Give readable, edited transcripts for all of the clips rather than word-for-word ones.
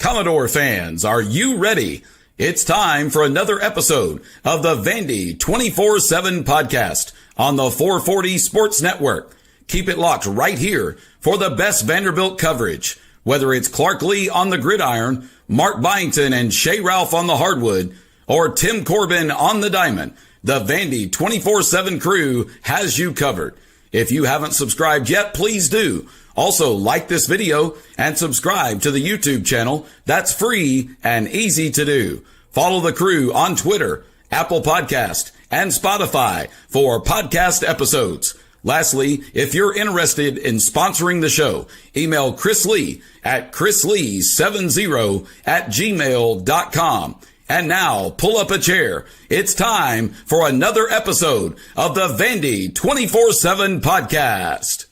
Commodore fans, are you ready? It's time for another episode of the Vandy247 podcast on the 440 Sports Network. Keep it locked right here for the best Vanderbilt coverage. Whether it's Clark Lee on the gridiron, Mark Byington and Shea Ralph on the hardwood, or Tim Corbin on the diamond, the Vandy247 crew has you covered. If you haven't subscribed yet, please do. Also, like this video and subscribe to the YouTube channel. That's free and easy to do. Follow the crew on Twitter, Apple Podcast, and Spotify for podcast episodes. Lastly, if you're interested in sponsoring the show, email Chris Lee at chrislee70@gmail.com. And now, pull up a chair. It's time for another episode of the Vandy247 podcast.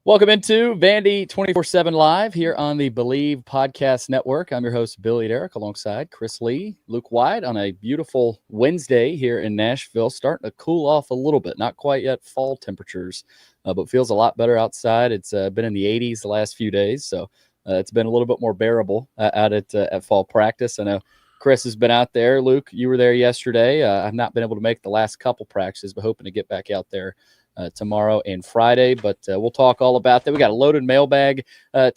Welcome into Vandy247 Live here on the Believe Podcast Network. I'm your host, Billy Derrick, alongside Chris Lee, Luke Wyatt on a beautiful Wednesday here in Nashville. Starting to cool off a little bit. Not quite yet fall temperatures, but feels a lot better outside. It's been in the 80s the last few days, so it's been a little bit more bearable out at fall practice. I know Chris has been out there. Luke, you were there yesterday. I've not been able to make the last couple practices, but hoping to get back out there tomorrow and Friday. But we'll talk all about that. We got a loaded mailbag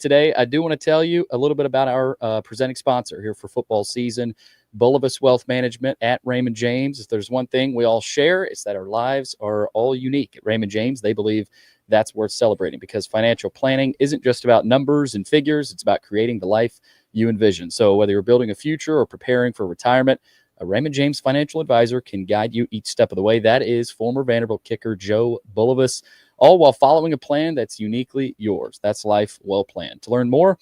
today. I do want to tell you a little bit about our presenting sponsor here for football season, Bulovas Wealth Management at Raymond James. If there's one thing we all share, it's that our lives are all unique. At Raymond James, they believe that's worth celebrating because financial planning isn't just about numbers and figures. It's about creating the life you envision. So whether you're building a future or preparing for retirement, a Raymond James financial advisor can guide you each step of the way. That is former Vanderbilt kicker Joe Bulovas, all while following a plan that's uniquely yours. That's life well planned. To learn more,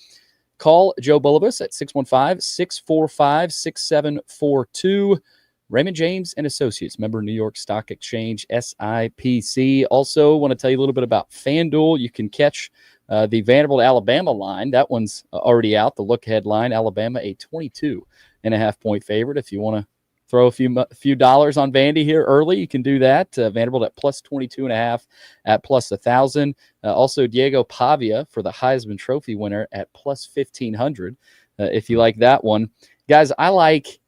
call Joe Bulovas at 615-645-6742. Raymond James and Associates, member New York Stock Exchange, SIPC. Also, want to tell you a little bit about FanDuel. You can catch the Vanderbilt-Alabama line. That one's already out. The look-ahead line, Alabama, a 22.5-point favorite. If you want to throw a few dollars on Vandy here early, you can do that. Vanderbilt at plus 22.5 at plus 1,000. Also, Diego Pavia for the Heisman Trophy winner at plus 1,500. If you like that one. Guys, I like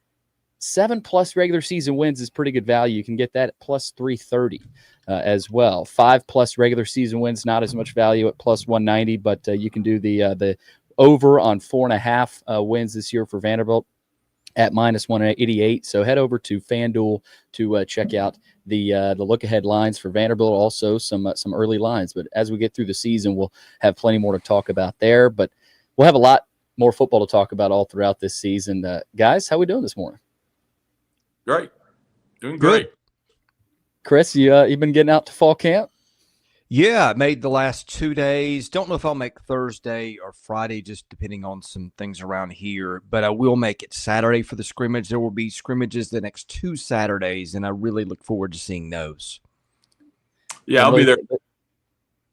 7+ regular season wins is pretty good value. You can get that at plus 330 as well. 5+ regular season wins, not as much value at plus 190, but you can do the over on 4.5 wins this year for Vanderbilt at minus 188. So head over to FanDuel to check out the look-ahead lines for Vanderbilt. Also some early lines. But as we get through the season, we'll have plenty more to talk about there. But we'll have a lot more football to talk about all throughout this season. Guys, how we doing this morning? Great. Doing great. Good. Chris, you've been getting out to fall camp? Yeah, I made the last 2 days. Don't know if I'll make Thursday or Friday, just depending on some things around here. But I will make it Saturday for the scrimmage. There will be scrimmages the next 2 Saturdays, and I really look forward to seeing those. Yeah, I'll be there.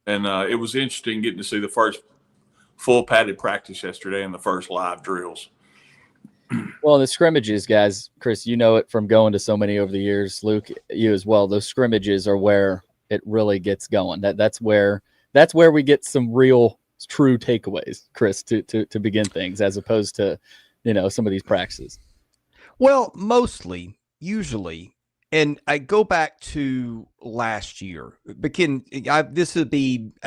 And it was interesting getting to see the first full padded practice yesterday and the first live drills. Well, the scrimmages, guys, Chris, you know it from going to so many over the years. Luke, you as well. Those scrimmages are where it really gets going. That's where we get some real true takeaways, Chris, to begin things, as opposed to, some of these practices. Well, usually, and I go back to last year. I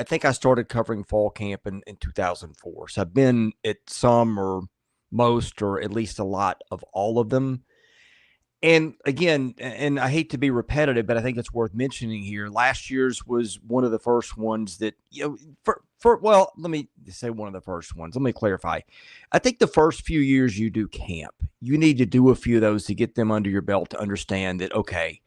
think I started covering fall camp in 2004. So I've been at some or most or at least a lot of all of them. And again, and I hate to be repetitive, but I think it's worth mentioning here. Last year's was one of the first ones that, let me say one of the first ones. Let me clarify. I think the first few years you do camp, you need to do a few of those to get them under your belt to understand that, okay,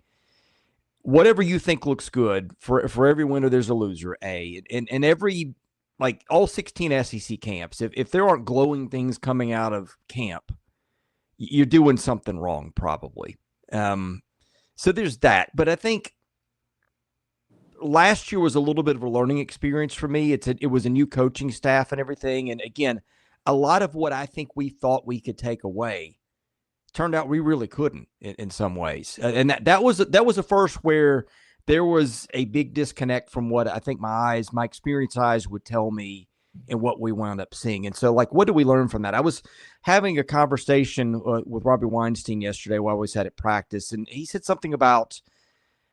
whatever you think looks good, for every winner, there's a loser, and every, like all 16 SEC camps, if there aren't glowing things coming out of camp, you're doing something wrong, probably. So there's that. But I think last year was a little bit of a learning experience for me. It was a new coaching staff and everything. And again, a lot of what I think we thought we could take away turned out we really couldn't in some ways. And that was a first where there was a big disconnect from what I think my experience eyes would tell me and what we wound up seeing. And so, like, what do we learn from that? I was having a conversation with Robbie Weinstein yesterday while I was at practice, and he said something about,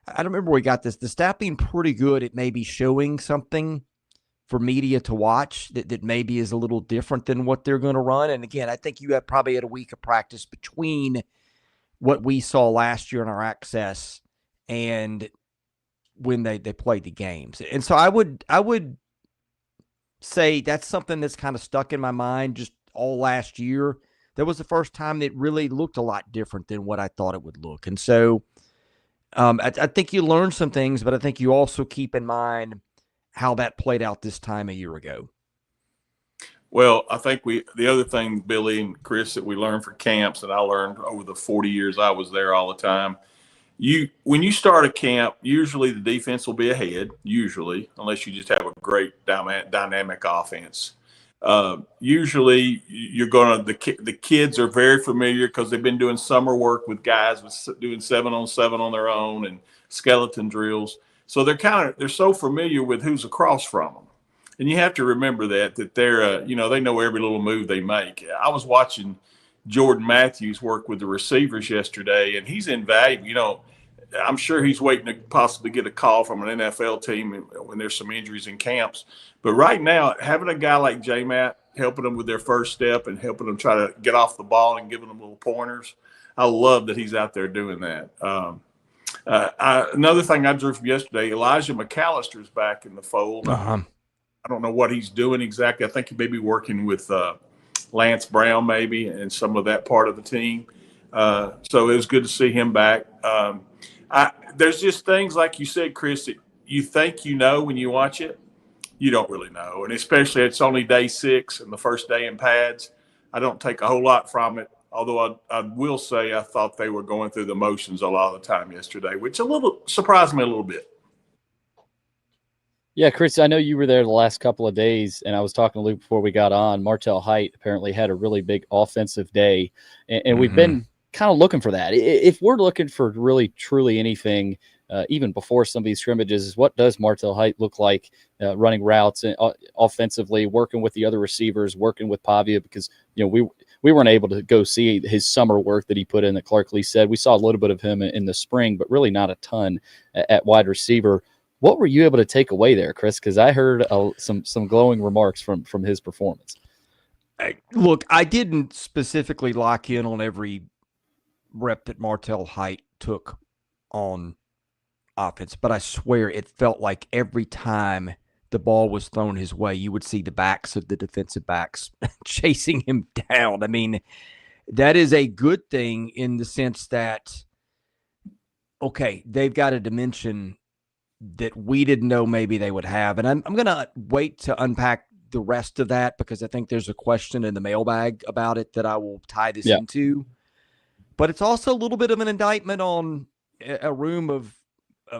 I don't remember where he got this, the staff being pretty good at maybe showing something for media to watch that maybe is a little different than what they're going to run. And again, I think you have probably had a week of practice between what we saw last year in our access and when they played the games. And so I would say that's something that's kind of stuck in my mind just all last year. That was the first time that really looked a lot different than what I thought it would look. And so I think you learn some things, but I think you also keep in mind how that played out this time a year ago. Well, I think the other thing, Billy and Chris, that we learned for camps that I learned over the 40 years I was there all the time, when you start a camp, usually the defense will be ahead, usually, unless you just have a great dynamic offense. Usually you're the kids are very familiar because they've been doing summer work with guys doing 7-on-7 on their own and skeleton drills. So they're so familiar with who's across from them. And you have to remember that they're, they know every little move they make. I was watching Jordan Matthews work with the receivers yesterday, and he's invaluable. I'm sure he's waiting to possibly get a call from an NFL team when there's some injuries in camps. But right now, having a guy like J-Matt helping them with their first step and helping them try to get off the ball and giving them little pointers, I love that he's out there doing that. Another thing I drew from yesterday, Elijah McAllister's back in the fold. I don't know what he's doing exactly. I think he may be working with Lance Brown maybe and some of that part of the team. So it was good to see him back. There's just things like you said, Chris, that you think you know when you watch it. You don't really know. And especially it's only day 6 and the first day in pads. I don't take a whole lot from it. Although I will say I thought they were going through the motions a lot of the time yesterday, which surprised me a little bit. Yeah, Chris, I know you were there the last couple of days, and I was talking to Luke before we got on. Martell Height apparently had a really big offensive day, and we've been kind of looking for that. If we're looking for really, truly anything, even before some of these scrimmages, is what does Martell Height look like running routes and offensively, working with the other receivers, working with Pavia, because we weren't able to go see his summer work that he put in that Clark Lee said. We saw a little bit of him in the spring, but really not a ton at wide receiver. What were you able to take away there, Chris? Because I heard some glowing remarks from his performance. Look, I didn't specifically lock in on every rep that Martell Height took on offense, but I swear it felt like every time the ball was thrown his way, you would see the backs of the defensive backs chasing him down. I mean, that is a good thing in the sense that, okay, they've got a dimension that we didn't know maybe they would have. And I'm going to wait to unpack the rest of that because I think there's a question in the mailbag about it that I will tie this into. But it's also a little bit of an indictment on a room of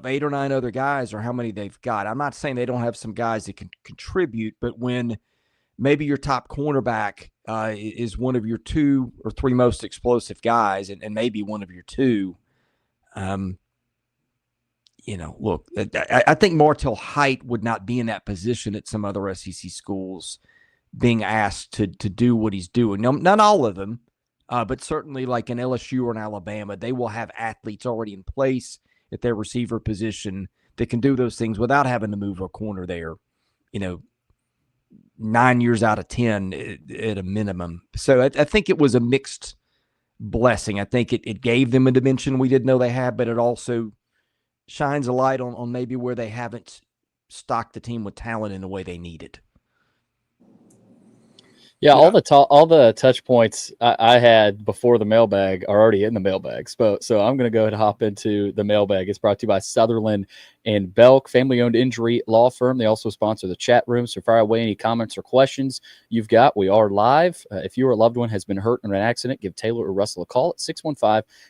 8 or 9 other guys or how many they've got. I'm not saying they don't have some guys that can contribute, but when maybe your top cornerback is one of your 2 or 3 most explosive guys and maybe one of your 2, look, I think Martell Height would not be in that position at some other SEC schools being asked to do what he's doing. Now, not all of them, but certainly like in LSU or in Alabama, they will have athletes already in place at their receiver position that can do those things without having to move a corner there, 9 years out of 10 at a minimum. So I think it was a mixed blessing. I think it gave them a dimension we didn't know they had, but it also shines a light on maybe where they haven't stocked the team with talent in the way they needed. Yeah, all the touch points I had before the mailbag are already in the mailbag. So I'm going to go ahead and hop into the mailbag. It's brought to you by Sutherland and Belk, family-owned injury law firm. They also sponsor the chat room, so fire away any comments or questions you've got. We are live. If you or a loved one has been hurt in an accident, give Taylor or Russell a call at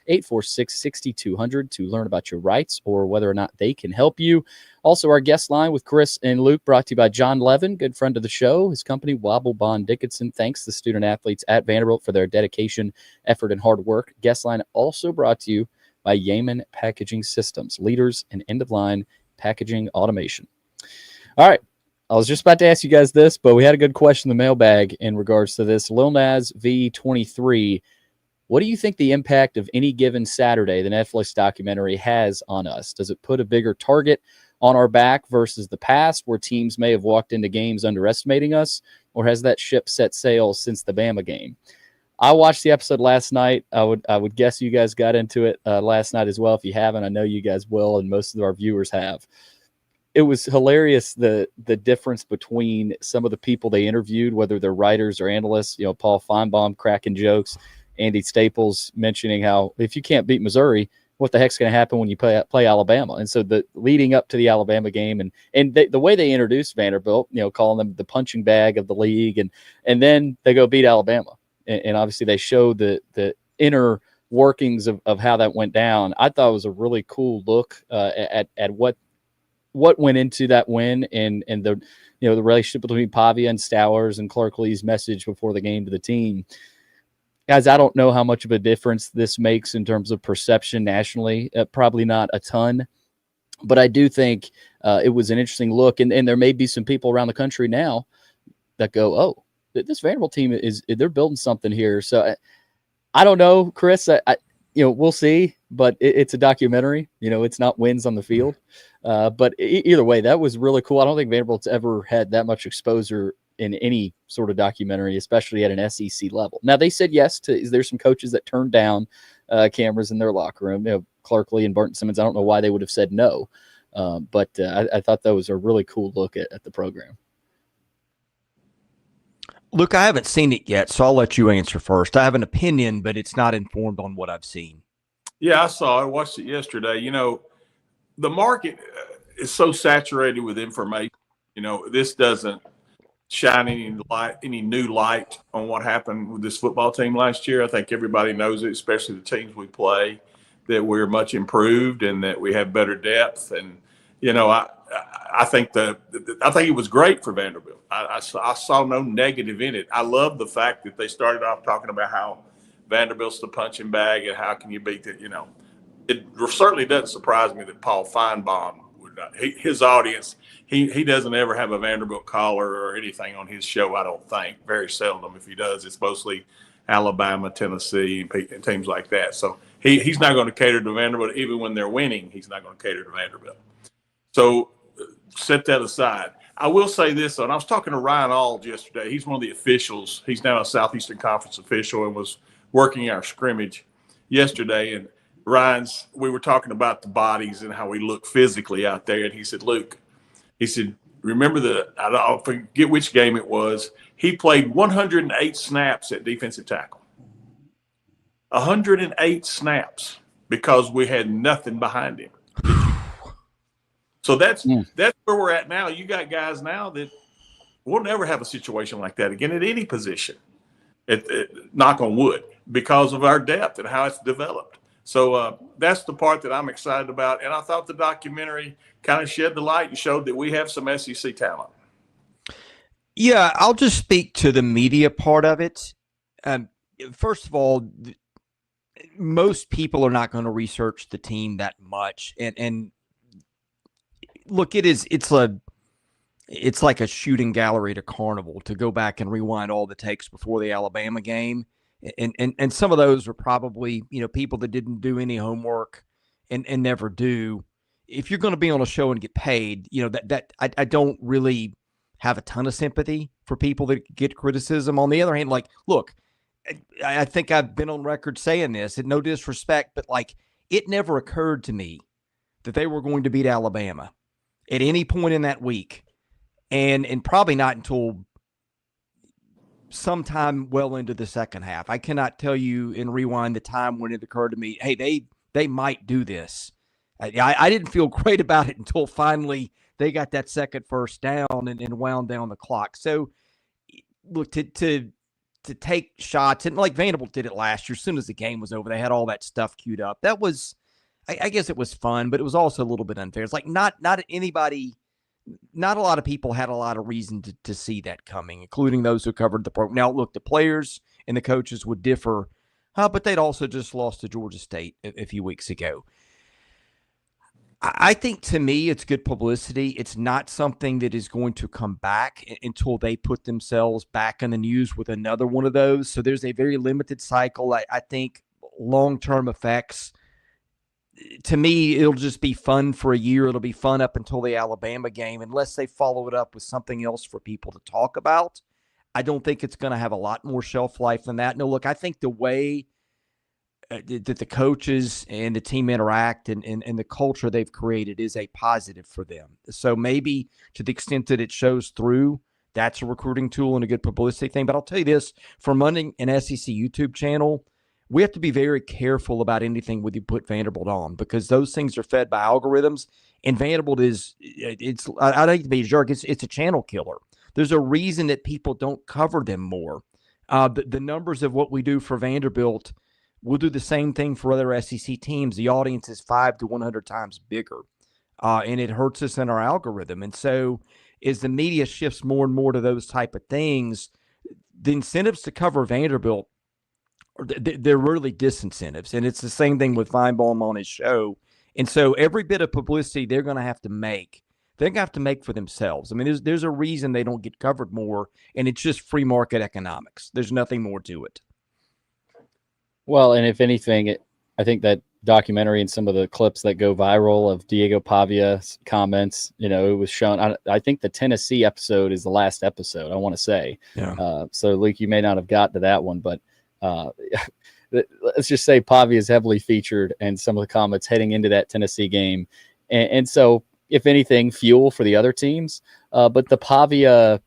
615-846-6200 to learn about your rights or whether or not they can help you. Also, our guest line with Chris and Luke brought to you by John Levin, good friend of the show. His company, Wobble Bond Dickinson, thanks the student athletes at Vanderbilt for their dedication, effort, and hard work. Guest line also brought to you by Yeaman Packaging Systems, leaders in end-of-line packaging automation. All right, I was just about to ask you guys this, but we had a good question in the mailbag in regards to this. Lil Nas V23, what do you think the impact of Any Given Saturday, the Netflix documentary, has on us? Does it put a bigger target on our back versus the past where teams may have walked into games underestimating us, or has that ship set sail since the Bama game? I watched the episode last night. I would guess you guys got into it last night as well. If you haven't, I know you guys will, and most of our viewers have. It was hilarious, the difference between some of the people they interviewed, whether they're writers or analysts. You know, Paul Feinbaum cracking jokes, Andy Staples mentioning how if you can't beat Missouri, what the heck's going to happen when you play Alabama? And so the leading up to the Alabama game and the way they introduced Vanderbilt, you know, calling them the punching bag of the league, and then they go beat Alabama, and obviously they showed the inner workings of how that went down. I thought it was a really cool look at what went into that win and the, you know, the relationship between Pavia and Stowers and Clark Lee's message before the game to the team. Guys, I don't know how much of a difference this makes in terms of perception nationally. Probably not a ton, but I do think it was an interesting look. And there may be some people around the country now that go, oh, this Vanderbilt team they're building something here. So I don't know, Chris, you know, we'll see, but it's a documentary, you know, it's not wins on the field. But either way, that was really cool. I don't think Vanderbilt's ever had that much exposure in any sort of documentary, especially at an SEC level. Now, they said yes to, there's some coaches that turned down cameras in their locker room. You know, Clark Lee and Barton Simmons, I don't know why they would have said no. But I thought that was a really cool look at the program. Luke, I haven't seen it yet, so I'll let you answer first. I have an opinion, but it's not informed on what I've seen. Yeah, I watched it yesterday. You know, the market is so saturated with information. You know, this doesn't shine any new light on what happened with this football team last year. I think everybody knows it, especially the teams we play, that we're much improved and that we have better depth. And, you know, I think it was great for Vanderbilt. I saw no negative in it. I love the fact that they started off talking about how Vanderbilt's the punching bag and how can you beat it. You know, it certainly doesn't surprise me that Paul Feinbaum would not. His audience, he doesn't ever have a Vanderbilt caller or anything on his show, I don't think. Very seldom. If he does, it's mostly Alabama, Tennessee, and teams like that. So he's not going to cater to Vanderbilt. Even when they're winning, he's not going to cater to Vanderbilt. So set that aside. I will say this, though, and I was talking to Ryan Auld yesterday. He's one of the officials. He's now a Southeastern Conference official and was working our scrimmage yesterday. And we were talking about the bodies and how we look physically out there. And he said, Luke, remember I don't forget which game it was. He played 108 snaps at defensive tackle. 108 snaps because we had nothing behind him. So that's where we're at now. You got guys now that we'll never have a situation like that again at any position, knock on wood, because of our depth and how it's developed. So that's the part that I'm excited about. And I thought the documentary kind of shed the light and showed that we have some SEC talent. Yeah, I'll just speak to the media part of it. First of all, most people are not going to research the team that much. And look, it's like a shooting gallery at a carnival to go back and rewind all the takes before the Alabama game. And some of those are probably, you know, people that didn't do any homework and never do. If you're going to be on a show and get paid, you know, I don't really have a ton of sympathy for people that get criticism. On the other hand, like, look, I think I've been on record saying this, and no disrespect, but like, it never occurred to me that they were going to beat Alabama at any point in that week. And probably not until sometime well into the second half. I cannot tell you in rewind the time when it occurred to me, hey, they might do this. I didn't feel great about it until finally they got that second first down and wound down the clock. So look, to take shots, and like Vanderbilt did it last year, as soon as the game was over, they had all that stuff queued up. That was, I guess it was fun, but it was also a little bit unfair. It's like not a lot of people had a lot of reason to see that coming, including those who covered the program. Now, look, the players and the coaches would differ, but they'd also just lost to Georgia State a few weeks ago. I think to me, it's good publicity. It's not something that is going to come back until they put themselves back in the news with another one of those. So there's a very limited cycle. I think long-term effects, to me, it'll just be fun for a year. It'll be fun up until the Alabama game, unless they follow it up with something else for people to talk about. I don't think it's going to have a lot more shelf life than that. No, look, I think the way that the coaches and the team interact and the culture they've created is a positive for them. So maybe to the extent that it shows through, that's a recruiting tool and a good publicity thing. But I'll tell you this, for running an SEC YouTube channel, we have to be very careful about anything when you put Vanderbilt on, because those things are fed by algorithms, and Vanderbilt I don't need to be a jerk, it's a channel killer. There's a reason that people don't cover them more. The numbers of what we do for Vanderbilt, we'll do the same thing for other SEC teams. The audience is 5 to 100 times bigger, and it hurts us in our algorithm. And so as the media shifts more and more to those type of things, the incentives to cover Vanderbilt, they're really disincentives. And it's the same thing with Feinbaum on his show. And so every bit of publicity they're going to have to make, they're going to have to make for themselves. I mean, there's a reason they don't get covered more, and it's just free market economics. There's nothing more to it. Well, and if anything, I think that documentary and some of the clips that go viral of Diego Pavia's comments, it was shown. I think the Tennessee episode is the last episode, I want to say. Yeah. So, Luke, you may not have got to that one, but let's just say Pavia is heavily featured and some of the comments heading into that Tennessee game. And so, if anything, fuel for the other teams. But the Pavia,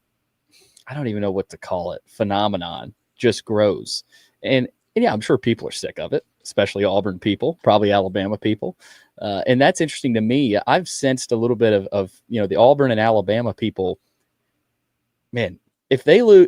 I don't even know what to call it, phenomenon just grows. And yeah, I'm sure people are sick of it, especially Auburn people, probably Alabama people. And that's interesting to me. I've sensed a little bit of the Auburn and Alabama people, man, if they lose,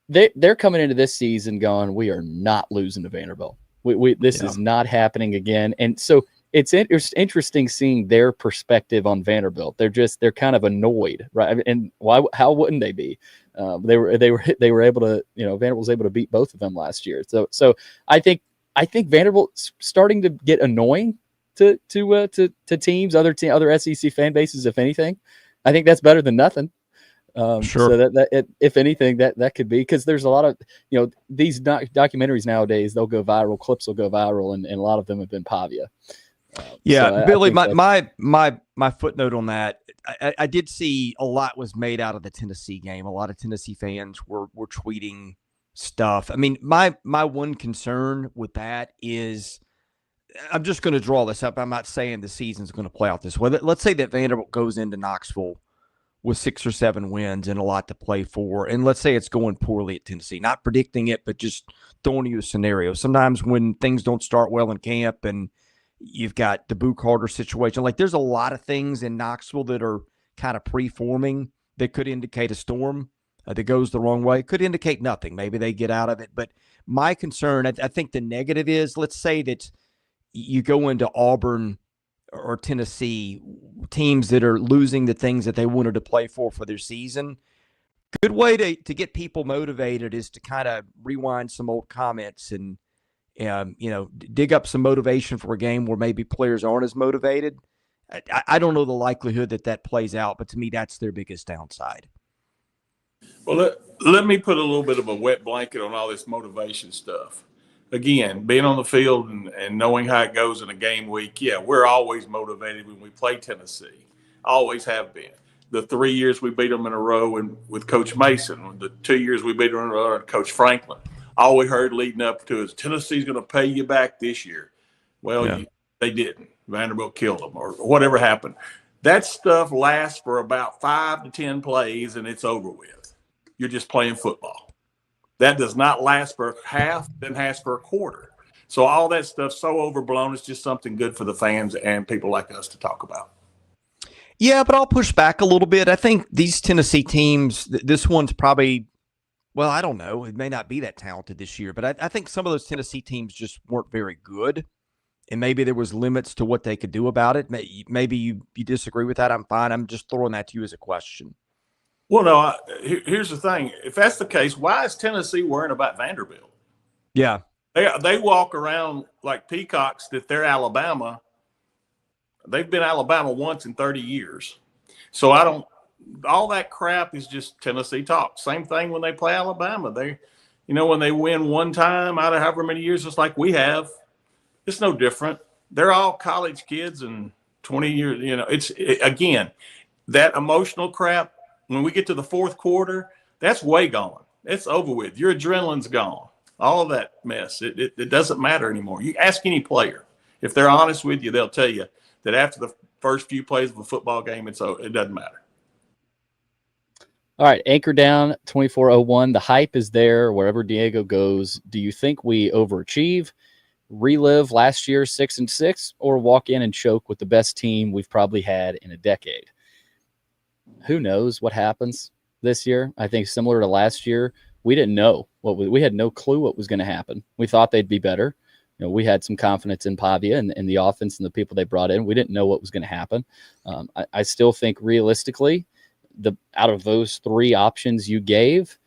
they're coming into this season going, we are not losing to Vanderbilt. This is not happening again. And so it's interesting seeing their perspective on Vanderbilt. They're kind of annoyed, right? And how wouldn't they be? They were able to, Vanderbilt was able to beat both of them last year. So I think Vanderbilt's starting to get annoying to teams, other SEC fan bases. If anything, I think that's better than nothing. Sure. So that if anything, that could be, because there's a lot of these documentaries nowadays, they'll go viral, clips will go viral, and a lot of them have been Pavia. Yeah, so Billy, my footnote on that, I did see a lot was made out of the Tennessee game. A lot of Tennessee fans were tweeting stuff. I mean, my one concern with that is, I'm just going to draw this up. I'm not saying the season's going to play out this way. Let's say that Vanderbilt goes into Knoxville with 6 or 7 wins and a lot to play for, and let's say it's going poorly at Tennessee. Not predicting it, but just throwing you a scenario. Sometimes when things don't start well in camp and you've got the Boo Carter situation, like there's a lot of things in Knoxville that are kind of pre-forming that could indicate a storm that goes the wrong way. Could indicate nothing. Maybe they get out of it. But my concern, I think the negative is, let's say that you go into Auburn or Tennessee, teams that are losing the things that they wanted to play for their season. Good way to get people motivated is to kind of rewind some old comments and dig up some motivation for a game where maybe players aren't as motivated. I don't know the likelihood that plays out, but to me, that's their biggest downside. Well, let me put a little bit of a wet blanket on all this motivation stuff. Again, being on the field and knowing how it goes in a game week, yeah, we're always motivated when we play Tennessee. Always have been. The 3 years we beat them in a row and with Coach Mason, the 2 years we beat them in a row and Coach Franklin. All we heard leading up to is Tennessee's going to pay you back this year. Well, they didn't. Vanderbilt killed them or whatever happened. That stuff lasts for about 5 to 10 plays and it's over with. You're just playing football. That does not last for half, then lasts for a quarter. So all that stuff's so overblown, it's just something good for the fans and people like us to talk about. Yeah, but I'll push back a little bit. I think these Tennessee teams, this one's probably, well, I don't know. It may not be that talented this year, but I think some of those Tennessee teams just weren't very good. And maybe there was limits to what they could do about it. Maybe you disagree with that. I'm fine. I'm just throwing that to you as a question. Well, no, here's the thing. If that's the case, why is Tennessee worrying about Vanderbilt? Yeah. They walk around like peacocks that they're Alabama. They've been Alabama once in 30 years. So all that crap is just Tennessee talk. Same thing when they play Alabama. When they win one time out of however many years, just like we have, it's no different. They're all college kids and 20 years, again, that emotional crap, when we get to the fourth quarter, that's way gone. It's over with. Your adrenaline's gone. All of that mess. It doesn't matter anymore. You ask any player. If they're honest with you, they'll tell you that after the first few plays of a football game, it doesn't matter. All right, anchor down 2401. The hype is there wherever Diego goes. Do you think we overachieve, relive last year's 6-6, or walk in and choke with the best team we've probably had in a decade? Who knows what happens this year? I think similar to last year, we didn't know we had no clue what was going to happen. We thought they'd be better. We had some confidence in Pavia and the offense and the people they brought in. We didn't know what was going to happen. I still think realistically, out of those three options you gave,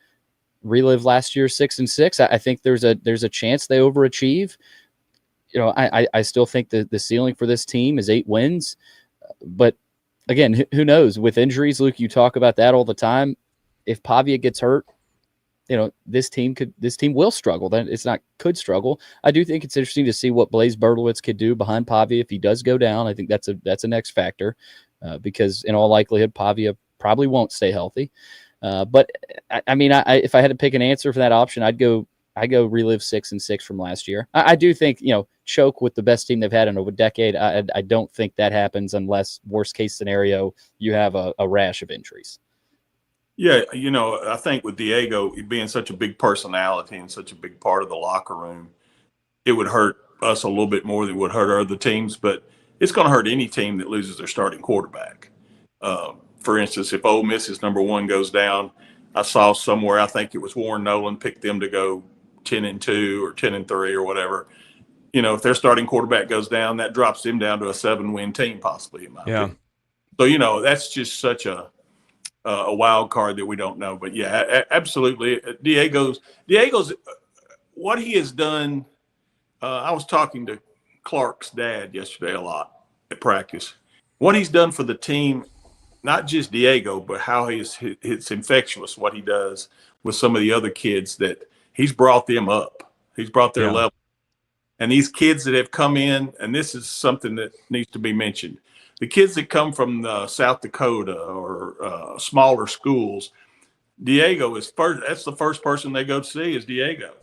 relive last year's 6-6. I think there's a chance they overachieve. I still think the ceiling for this team is 8 wins, but again, who knows? With injuries, Luke, you talk about that all the time. If Pavia gets hurt, this team will struggle. Then it's not could struggle. I do think it's interesting to see what Blaise Bertowitz could do behind Pavia if he does go down. I think that's a next factor because in all likelihood, Pavia probably won't stay healthy. But if I had to pick an answer for that option, I'd go relive 6-6 from last year. I do think, choke with the best team they've had in over a decade. I don't think that happens unless worst case scenario, you have a rash of injuries. Yeah. I think with Diego being such a big personality and such a big part of the locker room, it would hurt us a little bit more than it would hurt other teams, but it's going to hurt any team that loses their starting quarterback. For instance, if Ole Miss's number one goes down, I saw somewhere, I think it was Warren Nolan picked them to go 10-2 or 10-3 or whatever. If their starting quarterback goes down, that drops them down to a 7-win team, possibly, in my opinion. So, that's just such a wild card that we don't know. But yeah, absolutely. Diego's what he has done. I was talking to Clark's dad yesterday a lot at practice. What he's done for the team, not just Diego, but how it's infectious what he does with some of the other kids that he's brought them up. He's brought their level. And these kids that have come in, and this is something that needs to be mentioned. The kids that come from South Dakota or smaller schools, Diego is first. That's the first person they go to see is Diego.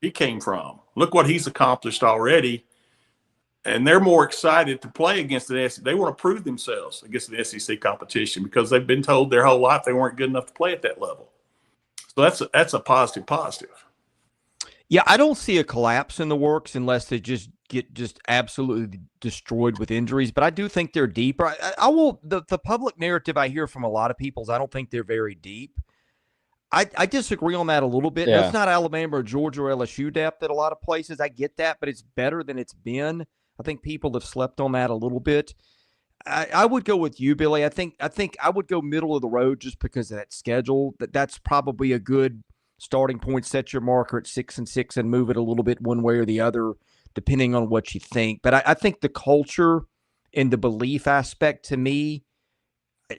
He came from. Look what he's accomplished already. And they're more excited to play against the SEC. They want to prove themselves against the SEC competition because they've been told their whole life they weren't good enough to play at that level. So that's a positive. Yeah, I don't see a collapse in the works unless they just get absolutely destroyed with injuries. But I do think they're deeper. I will. The public narrative I hear from a lot of people is I don't think they're very deep. I disagree on that a little bit. That's not Alabama or Georgia or LSU depth at a lot of places. I get that, but it's better than it's been. I think people have slept on that a little bit. I would go with you, Billy. I think I would go middle of the road just because of that schedule. That's probably a good starting point. Set your marker at 6-6 and move it a little bit one way or the other, depending on what you think. But I think the culture and the belief aspect to me,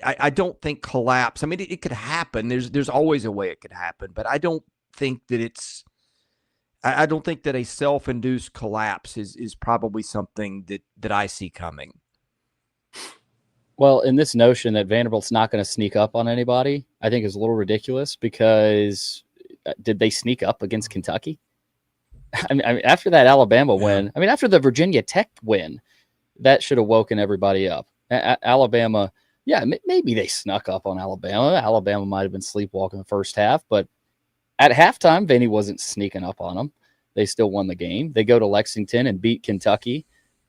I don't think collapse. I mean, it could happen. There's always a way it could happen, but I don't think that I don't think that a self-induced collapse is probably something that I see coming. Well, in this notion that Vanderbilt's not going to sneak up on anybody, I think is a little ridiculous because did they sneak up against Kentucky? I mean, after that Alabama win, after the Virginia Tech win, that should have woken everybody up. Alabama, maybe they snuck up on Alabama. Alabama might have been sleepwalking the first half, but at halftime, Vandy wasn't sneaking up on them. They still won the game. They go to Lexington and beat Kentucky.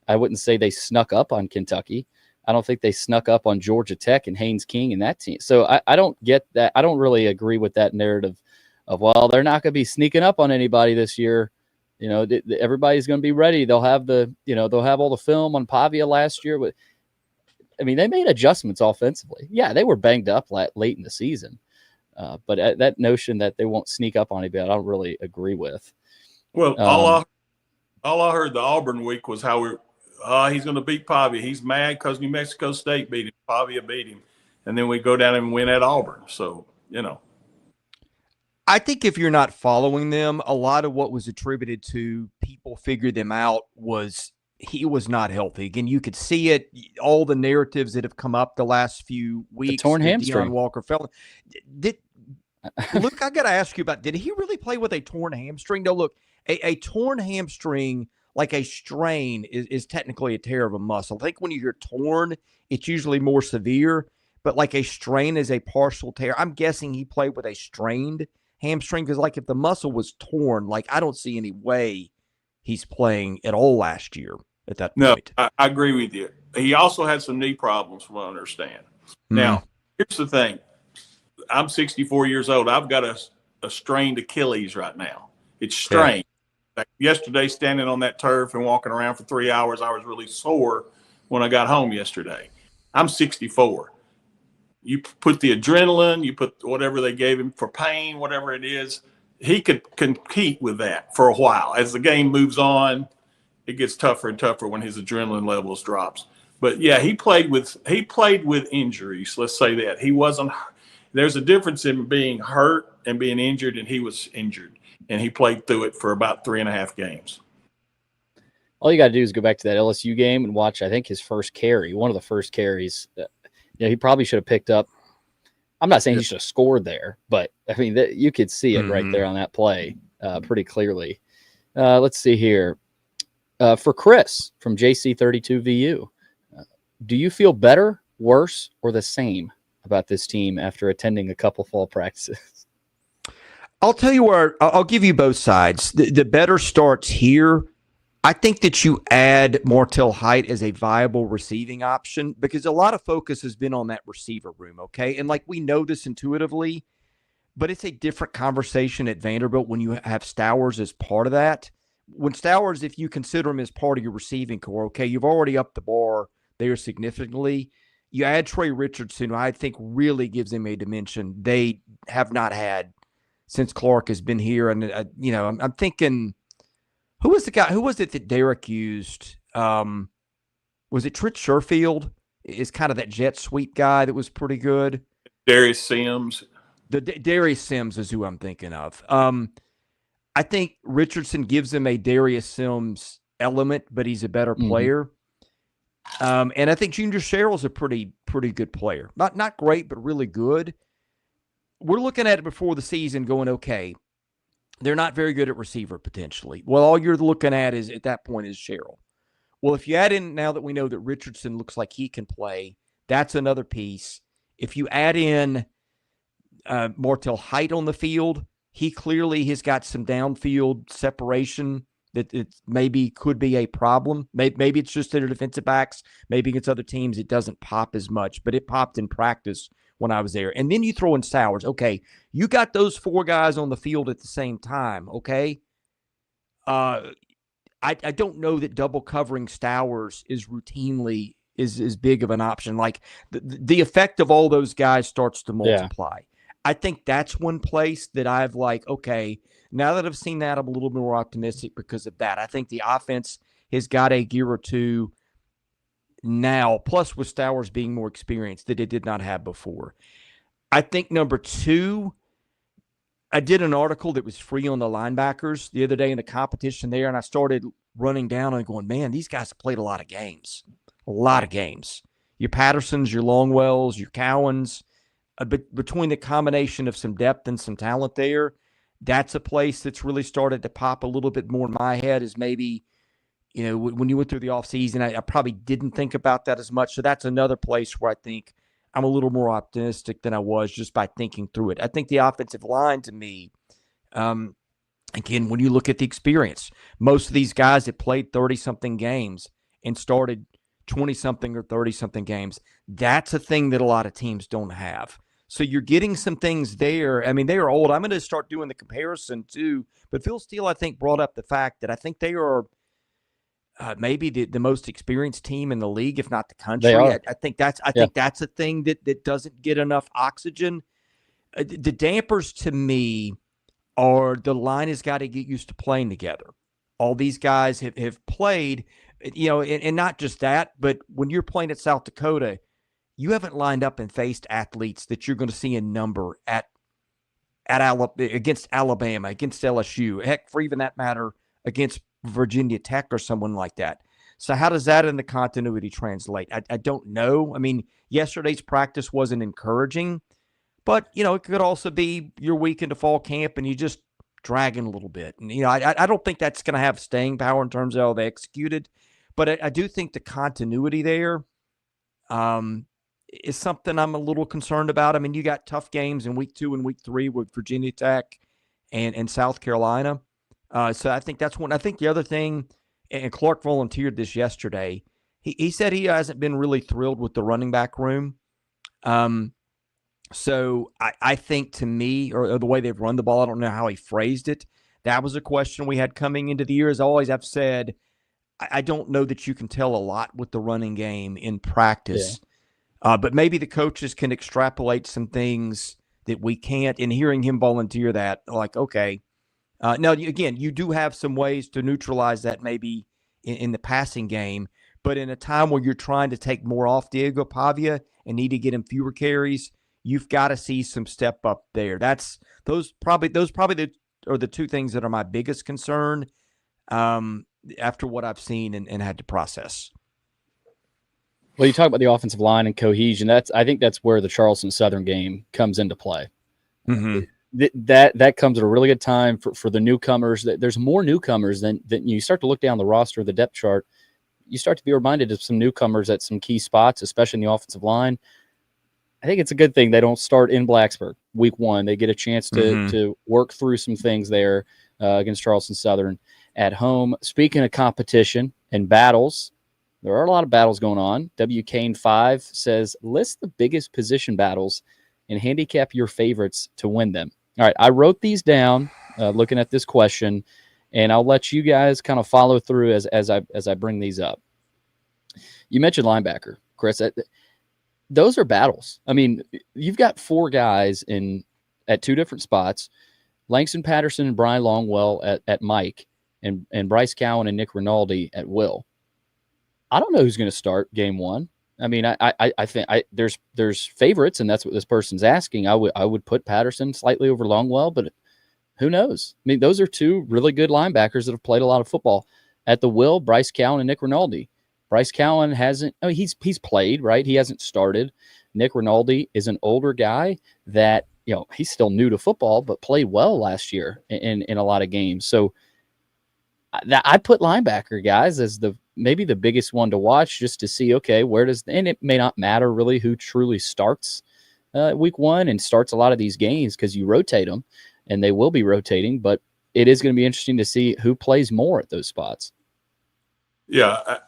I wouldn't say they snuck up on Kentucky. I don't think they snuck up on Georgia Tech and Haynes King and that team. So I don't get that. I don't really agree with that narrative of, well, they're not going to be sneaking up on anybody this year. Everybody's going to be ready. They'll have they'll have all the film on Pavia last year. But they made adjustments offensively. Yeah, they were banged up late in the season. But that notion that they won't sneak up on anybody, I don't really agree with. Well, all I heard the Auburn week was how he's going to beat Pavia. He's mad because New Mexico State beat him. Pavia beat him. And then we go down and win at Auburn. So, I think if you're not following them, a lot of what was attributed to people figured them out was he was not healthy. Again, you could see it, all the narratives that have come up the last few weeks. The torn hamstring. Deion Walker fell. Luke, I got to ask you about, did he really play with a torn hamstring? No, look, a torn hamstring, like a strain, is technically a tear of a muscle. I think when you hear torn, it's usually more severe, but like a strain is a partial tear. I'm guessing he played with a strained hamstring because, like, if the muscle was torn, like, I don't see any way he's playing at all last year at that point. No, I agree with you. He also had some knee problems, from what I understand. Now, here's the thing. I'm 64 years old. I've got a strained Achilles right now. It's strained. Like yesterday, standing on that turf and walking around for 3 hours, I was really sore when I got home yesterday. I'm 64. You put the adrenaline, you put whatever they gave him for pain, whatever it is, he could compete with that for a while. As the game moves on, it gets tougher and tougher when his adrenaline levels drops. But yeah, he played with injuries. Let's say that he wasn't. There's a difference in being hurt and being injured, and he was injured, and he played through it for about 3.5 games. All you got to do is go back to that LSU game and watch, I think, his first carry, one of the first carries. He probably should have picked up. I'm not saying he should have scored there, but I mean, you could see it right there on that play pretty clearly. Let's see here. For Chris from JC32VU, do you feel better, worse, or the same about this team after attending a couple fall practices? I'll tell you where I'll give you both sides. The better starts here. I think that you add Martell Height as a viable receiving option because a lot of focus has been on that receiver room, okay? And, like, we know this intuitively, but it's a different conversation at Vanderbilt when you have Stowers as part of that. When Stowers, if you consider him as part of your receiving core, okay, you've already upped the bar there significantly. You add Trey Richardson, who I think really gives him a dimension they have not had since Clark has been here. And, I'm thinking – who was the guy? Who was it that Derrick used? Was it Trent Sherfield? Is kind of that jet sweep guy that was pretty good. Darius Sims. Darius Sims is who I'm thinking of. I think Richardson gives him a Darius Sims element, but he's a better player. And I think Junior Sherrill's a pretty good player. Not great, but really good. We're looking at it before the season going, okay, they're not very good at receiver potentially. Well, all you're looking at is at that point is Sherrill. Well, if you add in, now that we know that Richardson looks like he can play, that's another piece. If you add in Martell Height on the field, he clearly has got some downfield separation that it maybe could be a problem. Maybe it's just their defensive backs. Maybe against other teams it doesn't pop as much, but it popped in practice when I was there. And then you throw in Stowers. Okay, you got those 4 guys on the field at the same time, okay? I don't know that double covering Stowers is routinely is big of an option. Like, the effect of all those guys starts to multiply. Yeah. I think that's one place that I've okay, now that I've seen that, I'm a little more optimistic because of that. I think the offense has got a gear or two now, plus with Stowers being more experienced that it did not have before. I think number 2, I did an article that was free on the linebackers the other day in the competition there, and I started running down and going, man, these guys have played a lot of games. Your Pattersons, your Longwells, your Cowans, but between the combination of some depth and some talent there, that's a place that's really started to pop a little bit more in my head is maybe, when you went through the offseason, I probably didn't think about that as much. So that's another place where I think I'm a little more optimistic than I was just by thinking through it. I think the offensive line to me, again, when you look at the experience, most of these guys that played 30-something games and started 20-something or 30-something games, that's a thing that a lot of teams don't have. So you're getting some things there. I mean, they are old. I'm going to start doing the comparison too. But Phil Steele, I think, brought up the fact that I think they are maybe the most experienced team in the league, if not the country. I think that's a thing that doesn't get enough oxygen. The dampers to me are the line has got to get used to playing together. All these guys have played, and not just that, but when you're playing at South Dakota, you haven't lined up and faced athletes that you're going to see in number against Alabama, against LSU, heck, for even that matter, against Virginia Tech or someone like that. So how does that in the continuity translate? I don't know. I mean, yesterday's practice wasn't encouraging, but, it could also be your week into fall camp and you just dragging a little bit. And, I don't think that's going to have staying power in terms of how they executed, but I do think the continuity there is something I'm a little concerned about. I mean, you got tough games in week 2 and week 3 with Virginia Tech and South Carolina. So I think that's one. I think the other thing, and Clark volunteered this yesterday, he said he hasn't been really thrilled with the running back room. So I think, to me, or the way they've run the ball, I don't know how he phrased it. That was a question we had coming into the year. As always, I've said, I don't know that you can tell a lot with the running game in practice. Yeah. But maybe the coaches can extrapolate some things that we can't. And hearing him volunteer that, like, okay. Now, again, you do have some ways to neutralize that maybe in the passing game. But in a time where you're trying to take more off Diego Pavia and need to get him fewer carries, you've got to see some step up there. Those probably are the two things that are my biggest concern after what I've seen and had to process. Well, you talk about the offensive line and cohesion. I think that's where the Charleston Southern game comes into play. Mm-hmm. That comes at a really good time for the newcomers. There's more newcomers than you start to look down the roster, the depth chart. You start to be reminded of some newcomers at some key spots, especially in the offensive line. I think it's a good thing they don't start in Blacksburg week 1. They get a chance to work through some things there against Charleston Southern at home. Speaking of competition and battles, there are a lot of battles going on. W. Kane 5 says, list the biggest position battles and handicap your favorites to win them. All right, I wrote these down looking at this question, and I'll let you guys kind of follow through as I bring these up. You mentioned linebacker, Chris. Those are battles. I mean, you've got 4 guys at 2 different spots, Langston Patterson and Brian Longwell at Mike, and Bryce Cowan and Nick Rinaldi at Will. I don't know who's going to start game 1. I mean, I think there's favorites, and that's what this person's asking. I would put Patterson slightly over Longwell, but who knows? I mean, those are 2 really good linebackers that have played a lot of football. At the Will, Bryce Cowan and Nick Rinaldi. Bryce Cowan hasn't. I mean, he's played, right? He hasn't started. Nick Rinaldi is an older guy that he's still new to football, but played well last year in a lot of games. So I put linebacker guys as maybe the biggest one to watch, just to see, okay, and it may not matter really who truly starts week 1 and starts a lot of these games because you rotate them, and they will be rotating, but it is going to be interesting to see who plays more at those spots. Yeah,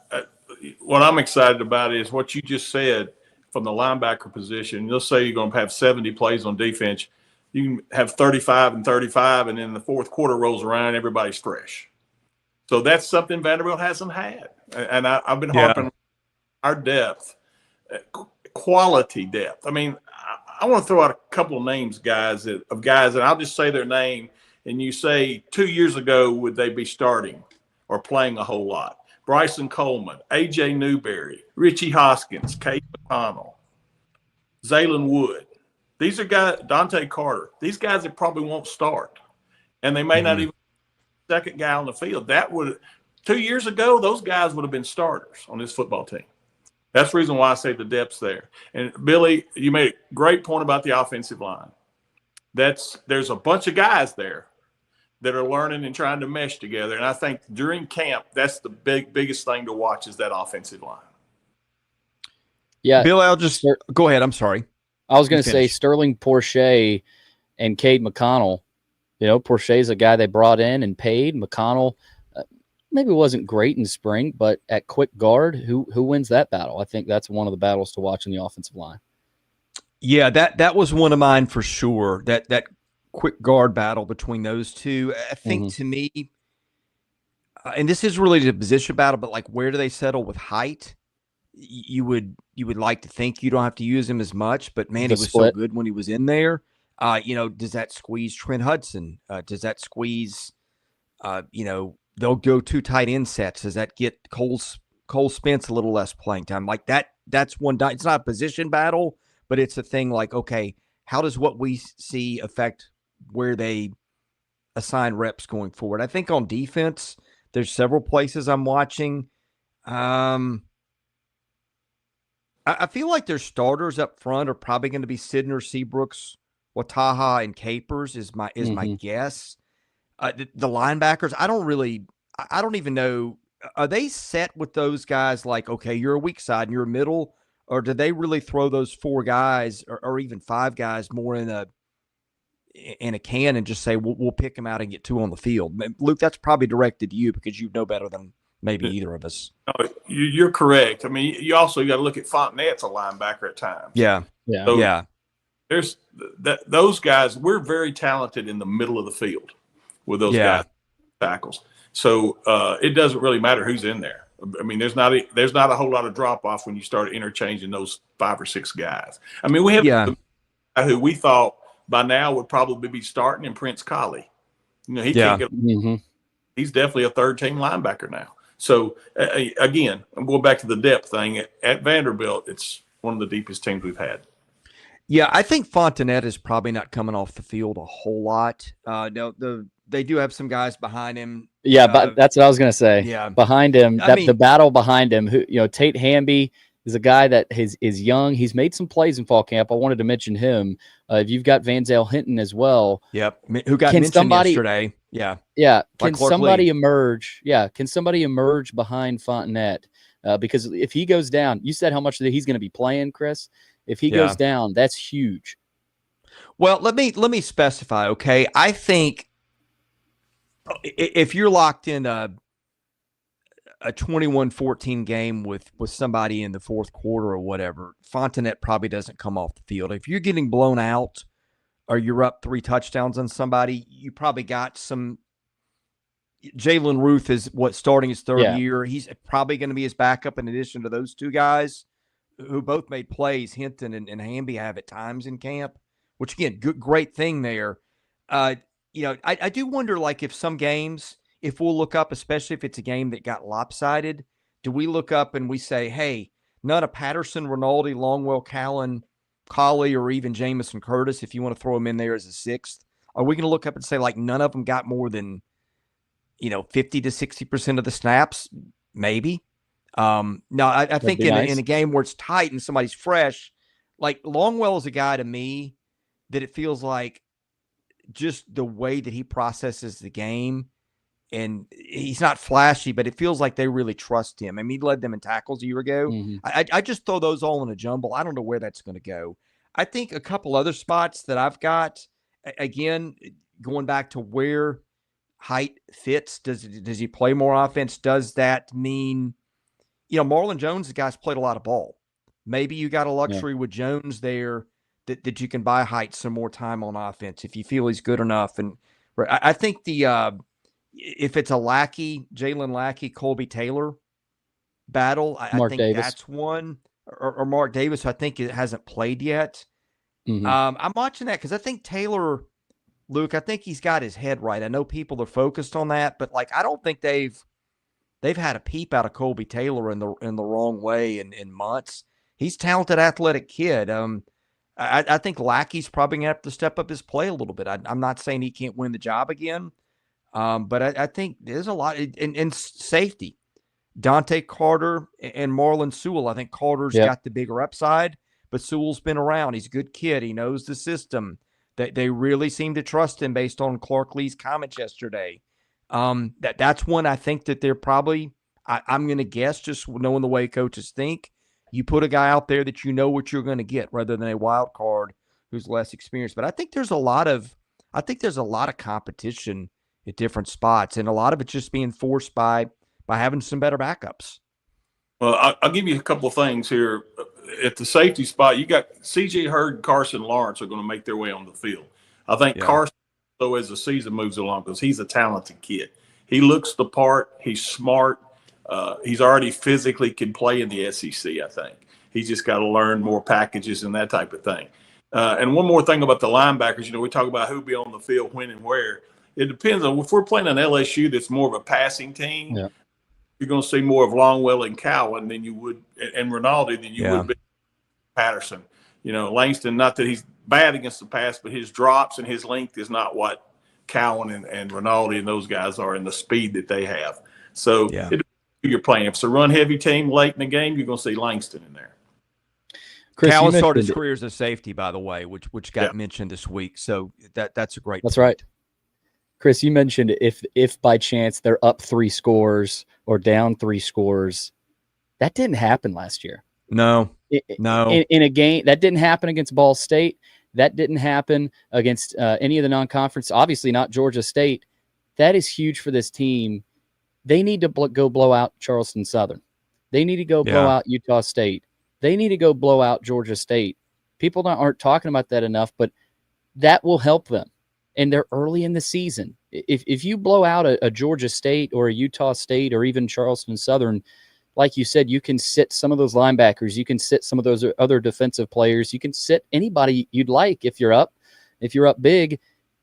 what I'm excited about is what you just said from the linebacker position. You'll say you're going to have 70 plays on defense. You can have 35 and 35, and then the fourth quarter rolls around, everybody's fresh. So that's something Vanderbilt hasn't had. And I've been harping on our depth, quality depth. I mean, I want to throw out a couple of names, guys, and I'll just say their name, and you say 2 years ago, would they be starting or playing a whole lot? Bryson Coleman, A.J. Newberry, Richie Hoskins, Cade McConnell, Zaylen Wood. These are guys, Dante Carter. These guys that probably won't start, and they may not even be the second guy on the field. 2 years ago, those guys would have been starters on this football team. That's the reason why I say the depth's there. And Billy, you made a great point about the offensive line. There's a bunch of guys there that are learning and trying to mesh together. And I think during camp, that's the biggest thing to watch is that offensive line. Yeah. Bill, I'll just go ahead. I'm sorry. I was going to say Sterling Porsche and Cade McConnell. Porsche's a guy they brought in and paid. McConnell maybe wasn't great in spring, but at quick guard, who wins that battle? I think that's one of the battles to watch in the offensive line. Yeah, that was one of mine for sure. That quick guard battle between those two. I think to me, and this is really a position battle, but like where do they settle with height? You would like to think you don't have to use him as much, but man, he was so good when he was in there. Does that squeeze Trent Hudson? Does that squeeze, they'll go 2 tight end sets. Does that get Cole's Cole Spence a little less playing time. Like that's one. It's not a position battle, but it's a thing like, okay, how does what we see affect where they assign reps going forward? I think on defense, there's several places I'm watching. I feel like their starters up front are probably going to be Sidner, Seabrooks, Wataha, and Capers is my guess. The linebackers, I don't even know. Are they set with those guys like, okay, you're a weak side and you're a middle, or do they really throw those 4 guys or even 5 guys more in a can and just say, we'll pick them out and get 2 on the field? Luke, that's probably directed to you because you know better than maybe either of us. No, you're correct. I mean, you got to look at Fontenette's a linebacker at times. Yeah. So there's those guys. We're very talented in the middle of the field with those guys tackles. So it doesn't really matter who's in there. I mean, there's not a whole lot of drop off when you start interchanging those 5 or 6 guys. I mean, we have the guy who we thought by now would probably be starting in Prince Colley. He can't get. He's definitely a third team linebacker now. So again, I'm going back to the depth thing at Vanderbilt. It's one of the deepest teams we've had. Yeah, I think Fontenette is probably not coming off the field a whole lot. They do have some guys behind him. Yeah, but that's what I was going to say. Yeah, behind him, the battle behind him. Who Tate Hamby is a guy that is young. He's made some plays in fall camp. I wanted to mention him. If you've got Vanzale Hinton as well. Yep, who got mentioned yesterday. Yeah. Can somebody emerge? Yeah, can somebody emerge behind Fontenette? Because if he goes down, you said how much he's going to be playing, Chris. If he goes down, that's huge. Well, let me specify. Okay, I think if you're locked in a 21-14 game with somebody in the fourth quarter or whatever, Fontenette probably doesn't come off the field. If you're getting blown out or you're up 3 touchdowns on somebody, you probably got some. Jalen Ruth is starting his 3rd year. He's probably going to be his backup in addition to those 2 guys who both made plays. Hinton and Hamby have at times in camp, which again, great thing there. I do wonder, like, if some games, if we'll look up, especially if it's a game that got lopsided, do we look up and we say, hey, none of Patterson, Rinaldi, Longwell, Callan, Colley, or even Jamison Curtis, if you want to throw him in there as a 6th, are we going to look up and say, like, none of them got more than 50 to 60% of the snaps? Maybe. No, I think in a game where it's tight and somebody's fresh, like Longwell is a guy to me that it feels like just the way that he processes the game, and he's not flashy, but it feels like they really trust him. I mean, he led them in tackles a year ago. I just throw those all in a jumble. I don't know where that's going to go. I think a couple other spots that I've got, again, going back to where Height fits. Does he play more offense? Does that mean, Marlon Jones, the guy's played a lot of ball. Maybe you got a luxury with Jones there that you can buy Height some more time on offense if you feel he's good enough. And I think if it's a Jalen Lackey, Colby Taylor battle, I think Davis. That's one, or Mark Davis, who I think it hasn't played yet. I'm watching that because I think Taylor, Luke, I think he's got his head right. I know people are focused on that, but I don't think they've had a peep out of Colby Taylor in the wrong way in months. He's a talented, athletic kid. I think Lackey's probably going to have to step up his play a little bit. I'm not saying he can't win the job again, but I think there's a lot in safety. Dante Carter and Marlon Sewell. I think Carter's got the bigger upside, but Sewell's been around. He's a good kid. He knows the system. They really seem to trust him based on Clark Lee's comments yesterday. That's one I think that they're probably, I'm going to guess, just knowing the way coaches think, you put a guy out there that you know what you're going to get rather than a wild card who's less experienced. But I think there's a lot of competition at different spots, and a lot of it just being forced by having some better backups. Well, I'll give you a couple of things here. At the safety spot, you got C.J. Hurd and Carson Lawrence are going to make their way on the field. I think Carson, though, as the season moves along, because he's a talented kid. He looks the part. He's smart. He's already physically can play in the SEC, I think. He's just got to learn more packages and that type of thing. And one more thing about the linebackers, we talk about who be on the field, when and where. It depends on if we're playing an LSU that's more of a passing team. you're going to see more of Longwell and Cowan than you would, and Rinaldi than you would be Patterson. You know, Langston, not that he's bad against the pass, but his drops and his length is not what Cowan and Rinaldi and those guys are, and the speed that they have. So it depends who you're playing. If it's a run-heavy team late in the game, you're going to see Langston in there. Chris, Cowan started his career as a safety, by the way, which got mentioned this week. So that's a great. That's point. Right. Chris, you mentioned if by chance they're up 3 scores or down 3 scores, that didn't happen last year. No. In a game that didn't happen against Ball State. That didn't happen against any of the non-conference. Obviously, not Georgia State. That is huge for this team. They need to go blow out Charleston Southern. They need to go blow out Utah State. They need to go blow out Georgia State. People aren't talking about that enough, but that will help them. And they're early in the season. If you blow out a Georgia State or a Utah State or even Charleston Southern, like you said, you can sit some of those linebackers. You can sit some of those other defensive players. You can sit anybody you'd like if you're up big.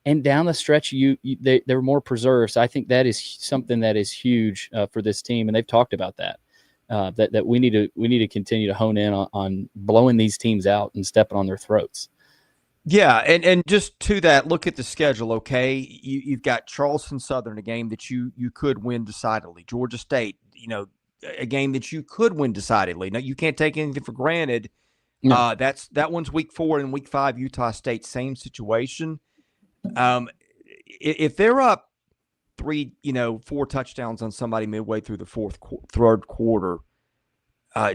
And down the stretch, they're more preserved. So I think that is something that is huge for this team, and they've talked about that. That we need to continue to hone in on blowing these teams out and stepping on their throats. Yeah, and just to that, look at the schedule, okay? You've got Charleston Southern, a game that you could win decidedly. Georgia State, a game that you could win decidedly. Now, you can't take anything for granted. No. That one's week 4, and week 5, Utah State, same situation. If they're up 4 touchdowns on somebody midway through the third quarter,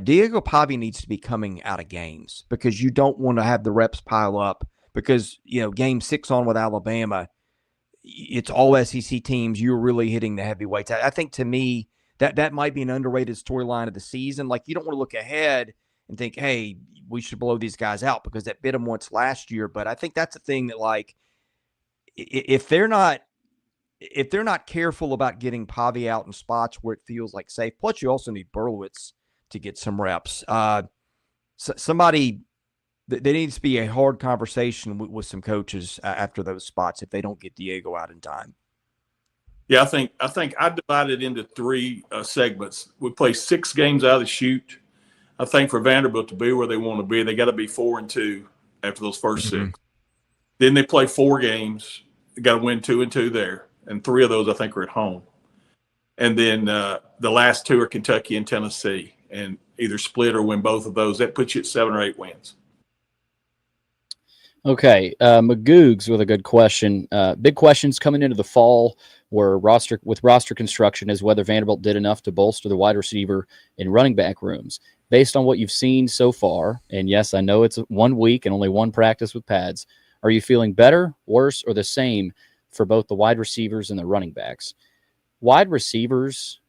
Diego Pavia needs to be coming out of games because you don't want to have the reps pile up because, game 6 on with Alabama, it's all SEC teams. You're really hitting the heavyweights. I think to me that might be an underrated storyline of the season. Like, you don't want to look ahead and think, hey, we should blow these guys out because that bit them once last year. But I think that's a thing that, like, if they're not careful about getting Pavia out in spots where it feels like safe, plus you also need Berlowitz to get some reps. Somebody, there needs to be a hard conversation with some coaches after those spots if they don't get Diego out in time. Yeah, I think I divided into 3 segments. We play 6 games out of the chute. I think for Vanderbilt to be where they want to be, they got to be 4-2 after those first 6. Then they play 4 games. They got to win 2-2 there, and 3 of those I think are at home. And then the last 2 are Kentucky and Tennessee, and either split or win both of those. That puts you at 7 or 8 wins. Okay, Magoogs with a good question. Big questions coming into the fall were roster construction is whether Vanderbilt did enough to bolster the wide receiver and running back rooms. Based on what you've seen so far, and yes, I know it's 1 week and only 1 practice with pads, are you feeling better, worse, or the same for both the wide receivers and the running backs? Wide receivers,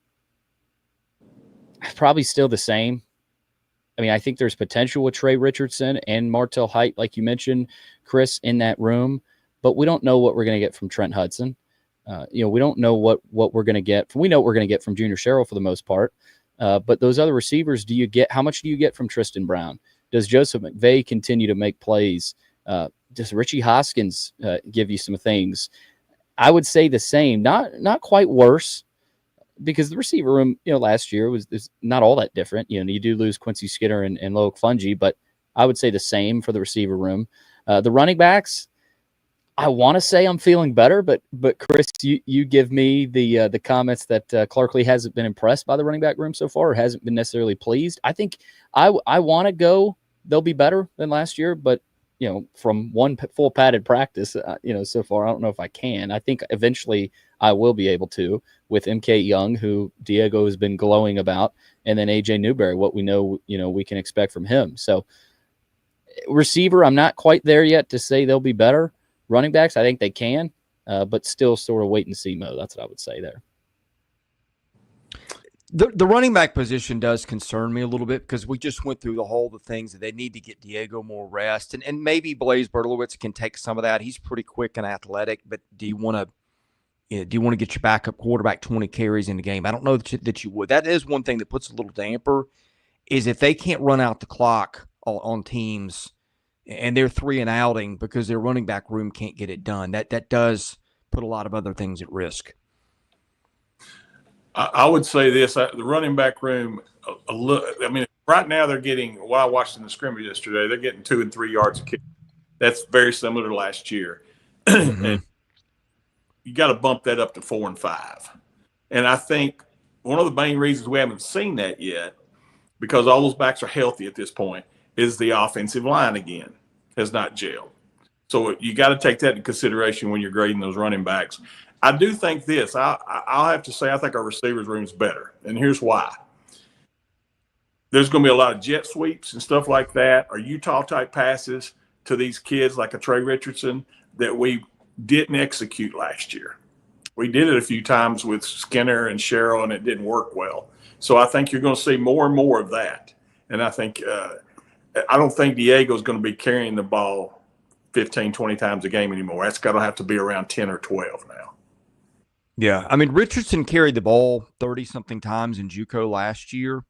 probably still the same. I mean, I think there's potential with Trey Richardson and Martell Height, like you mentioned, Chris, in that room, but we don't know what we're going to get from Trent Hudson. We don't know what we're going to get. We know what we're going to get from Junior Sherrill for the most part, but those other receivers, how much do you get from Tristan Brown? Does Joseph McVay continue to make plays? Does Richie Hoskins give you some things? I would say the same, not quite worse, because the receiver room, last year is not all that different. You do lose Quincy Skinner and Loic Fungi, but I would say the same for the receiver room. The running backs, I want to say I'm feeling better, but Chris, you give me the comments that Clark Lee hasn't been impressed by the running back room so far, or hasn't been necessarily pleased. I think I want to go they'll be better than last year, but from 1 full padded practice, so far, I don't know if I can. I think eventually I will be able to with MK Young, who Diego has been glowing about, and then AJ Newberry, what we know, we can expect from him. So receiver, I'm not quite there yet to say they'll be better. Running backs, I think they can, but still sort of wait and see mode. That's what I would say there. The running back position does concern me a little bit because we just went through the things that they need to get Diego more rest, and maybe Blaise Berlowitz can take some of that. He's pretty quick and athletic, but do you want to get your backup quarterback 20 carries in the game? I don't know that you would. That is one thing that puts a little damper, is if they can't run out the clock on teams and they're 3-and-outing because their running back room can't get it done. That does put a lot of other things at risk. I would say this: the running back room. I mean, right now they're getting. What I watched in the scrimmage yesterday, they're getting 2 and 3 yards a kick. That's very similar to last year. Mm-hmm. And you got to bump that up to 4 and 5. And I think one of the main reasons we haven't seen that yet, because all those backs are healthy at this point, is the offensive line again has not gelled. So you got to take that into consideration when you're grading those running backs. I do think this. I'll have to say I think our receivers room is better, and here's why. There's going to be a lot of jet sweeps and stuff like that, or Utah-type passes to these kids like a Trey Richardson that we didn't execute last year. We did it a few times with Skinner and Sherrill, and it didn't work well. So I think you're going to see more and more of that. And I think I don't think Diego's going to be carrying the ball 15, 20 times a game anymore. That's got to have to be around 10 or 12 now. Yeah. I mean, Richardson carried the ball 30-something times in JUCO last year.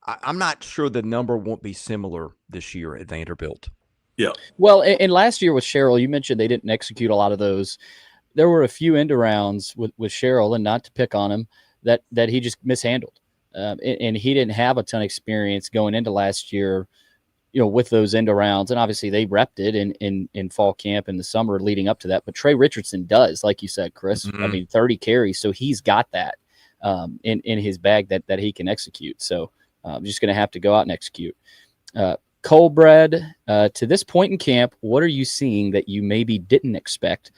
I'm not sure the number won't be similar this year at Vanderbilt. Yeah. Well, and last year with Sherrill, you mentioned they didn't execute a lot of those. There were a few end arounds with Sherrill, and not to pick on him, that he just mishandled. And he didn't have a ton of experience going into last year, with those end arounds. And obviously they repped it in fall camp in the summer leading up to that. But Trey Richardson does, like you said, Chris. Mm-hmm. I mean, 30 carries. So he's got that in his bag that he can execute. So I'm just going to have to go out and execute. Colbred, to this point in camp, what are you seeing that you maybe didn't expect?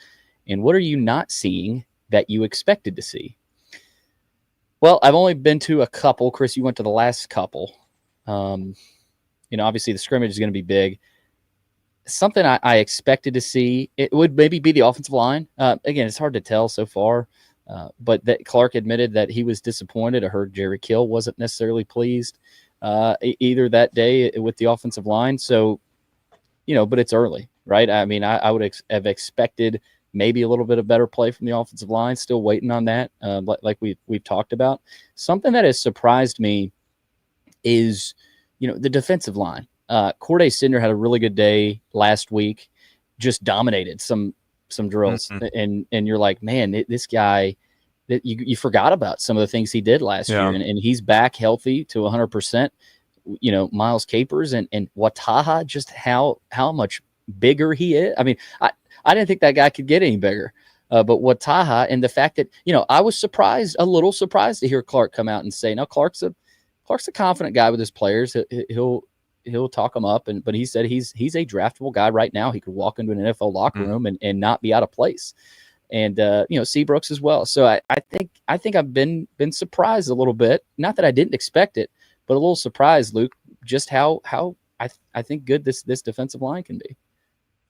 And what are you not seeing that you expected to see? Well, I've only been to a couple. Chris, you went to the last couple. Obviously the scrimmage is going to be big. Something I expected to see, it would maybe be the offensive line. Again, it's hard to tell so far, but that Clark admitted that he was disappointed. I heard Jerry Kill wasn't necessarily pleased either that day with the offensive line. So, but it's early, right? I mean, I would have expected maybe a little bit of better play from the offensive line. Still waiting on that, like we've talked about. Something that has surprised me is, the defensive line. Corday Sidner had a really good day last week, just dominated some drills. Mm-hmm. And you're like, man, this guy, that you forgot about some of the things he did last year, and he's back healthy to 100%. Miles Capers and Wataha, just how much bigger he is. I mean, I didn't think that guy could get any bigger. But Wataha, and the fact that, I was a little surprised to hear Clark come out and say, no, Clark's a confident guy with his players. He'll talk them up, but he said he's a draftable guy right now. He could walk into an NFL locker room and not be out of place. And Seabrooks as well. So I think I've been surprised a little bit. Not that I didn't expect it, but a little surprised, Luke, just how I think good this defensive line can be.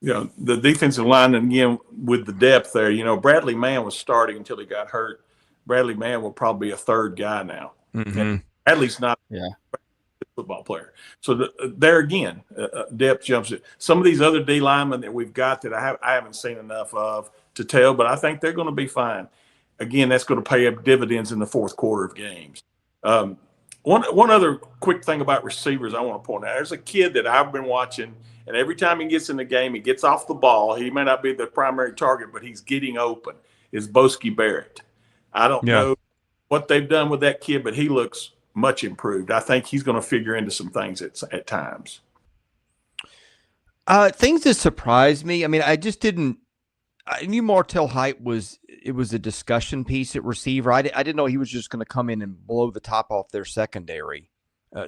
Yeah, the defensive line, and again with the depth there, Bradley Mann was starting until he got hurt. Bradley Mann will probably be a third guy now. Mm-hmm. Bradley's not a football player. So there again, depth jumps it. Some of these other D linemen that we've got that I haven't seen enough of to tell, but I think they're going to be fine. Again, that's going to pay up dividends in the fourth quarter of games. One other quick thing about receivers I want to point out. There's a kid that I've been watching, and every time he gets in the game, he gets off the ball. He may not be the primary target, but he's getting open, is Boski Barrett. I don't know what they've done with that kid, but he looks much improved. I think he's going to figure into some things at times. Things that surprised me. I mean, I knew Martell Height was a discussion piece at receiver. I didn't know he was just going to come in and blow the top off their secondary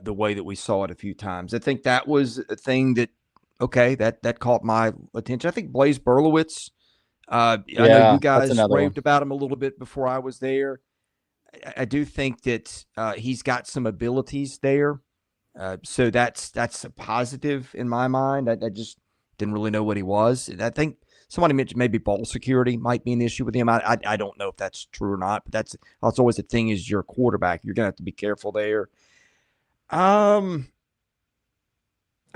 the way that we saw it a few times. I think that was a thing that caught my attention. I think Blaze Berlowitz, I know you guys raved about him a little bit before I was there. I do think that he's got some abilities there. So that's a positive in my mind. I just didn't really know what he was. And I think somebody mentioned maybe ball security might be an issue with him. I don't know if that's true or not, but that's always the thing as your quarterback. You're going to have to be careful there. I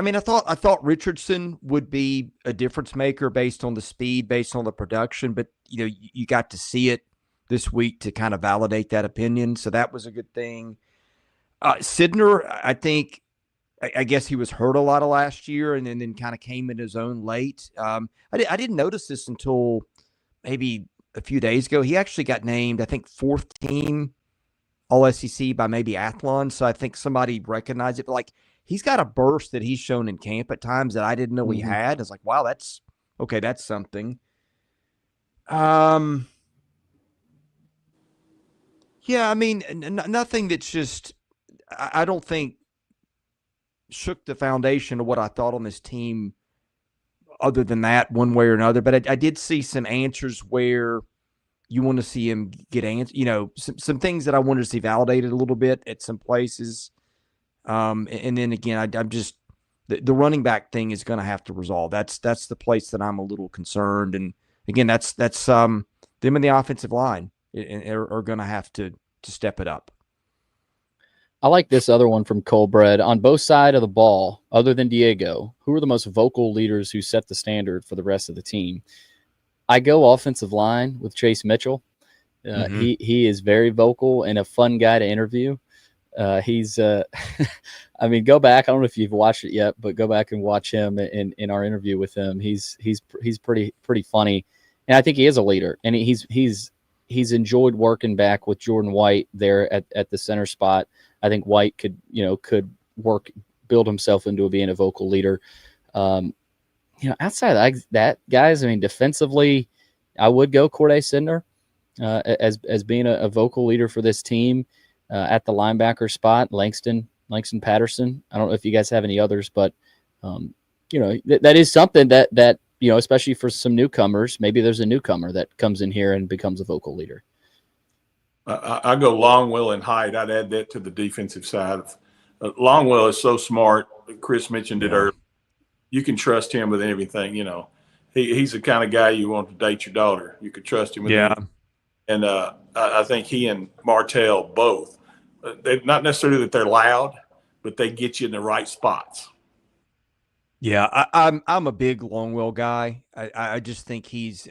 mean, I thought Richardson would be a difference maker based on the speed, based on the production, but you got to see it this week to kind of validate that opinion. So that was a good thing. Sidner, I guess he was hurt a lot of last year and then kind of came in his own late. I didn't notice this until maybe a few days ago. He actually got named, I think, fourth team All SEC by maybe Athlon. So I think somebody recognized it. But like, he's got a burst that he's shown in camp at times that I didn't know he had. I was like, wow, that's something. Yeah, I mean, nothing that's just, I don't think shook the foundation of what I thought on this team other than that one way or another. But I did see some answers where you want to see him get some things that I wanted to see validated a little bit at some places. And then again, I'm just, the running back thing is going to have to resolve. That's the place that I'm a little concerned. And again, that's them in the offensive line are going to have to step it up. I like this other one from Colbred. On both sides of the ball, other than Diego, who are the most vocal leaders who set the standard for the rest of the team? I go offensive line with Chase Mitchell. He is very vocal and a fun guy to interview. He's I mean, go back. I don't know if you've watched it yet, but go back and watch him in our interview with him. He's pretty funny, and I think he is a leader. And he's enjoyed working back with Jordan White there at the center spot. I think White could build himself into being a vocal leader. Outside of that, guys, I mean, defensively, I would go Corday Sender as being a vocal leader for this team. At the linebacker spot, Langston Patterson. I don't know if you guys have any others, but that is something that especially for some newcomers, maybe there's a newcomer that comes in here and becomes a vocal leader. I go Longwell and Height. I'd add that to the defensive side. Longwell is so smart. Chris mentioned it earlier. You can trust him with everything. He's the kind of guy you want to date your daughter. You could trust him with anything. And I think he and Martell both. They're not necessarily that they're loud, but they get you in the right spots. Yeah, I'm a big Longwell guy. I just think he's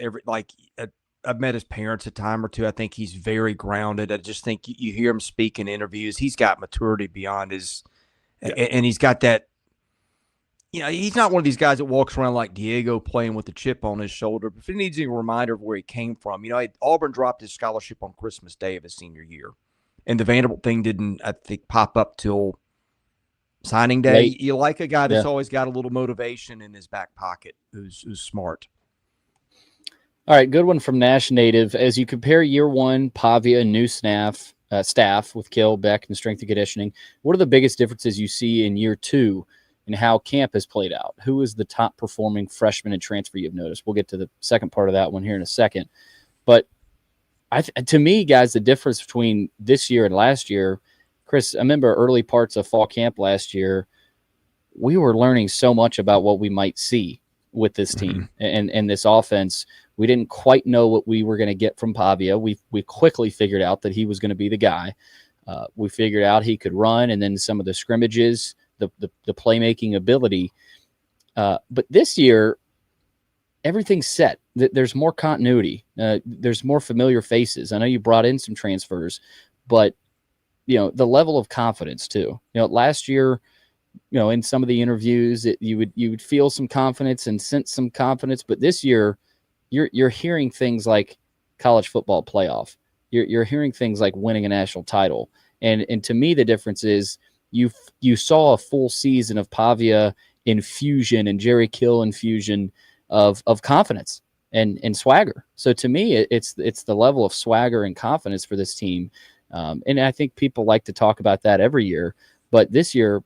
I've met his parents a time or two. I think he's very grounded. I just think you hear him speak in interviews. He's got maturity beyond his, and he's got that. He's not one of these guys that walks around like Diego playing with a chip on his shoulder. But if he needs a reminder of where he came from, Auburn dropped his scholarship on Christmas Day of his senior year. And the Vanderbilt thing didn't, I think, pop up till signing day. Late. You like a guy that's always got a little motivation in his back pocket, who's smart. All right, good one from Nash Native. As you compare year one, Pavia and new staff with Kill, Beck, and strength and conditioning, what are the biggest differences you see in year two and how camp has played out? Who is the top performing freshman and transfer you've noticed? We'll get to the second part of that one here in a second. But to me, guys, the difference between this year and last year, Chris, I remember early parts of fall camp last year, we were learning so much about what we might see with this team and this offense. We didn't quite know what we were going to get from Pavia. We quickly figured out that he was going to be the guy. We figured out he could run, and then some of the scrimmages, the playmaking ability. But this year, everything's set. There's more continuity. There's more familiar faces. I know you brought in some transfers, but the level of confidence too. Last year, in some of the interviews, you would feel some confidence and sense some confidence, but this year, you're hearing things like college football playoff. You're hearing things like winning a national title, and to me, the difference is you saw a full season of Pavia infusion and Jerry Kill infusion of confidence and swagger. So to me, it's the level of swagger and confidence for this team. And I think people like to talk about that every year, but this year,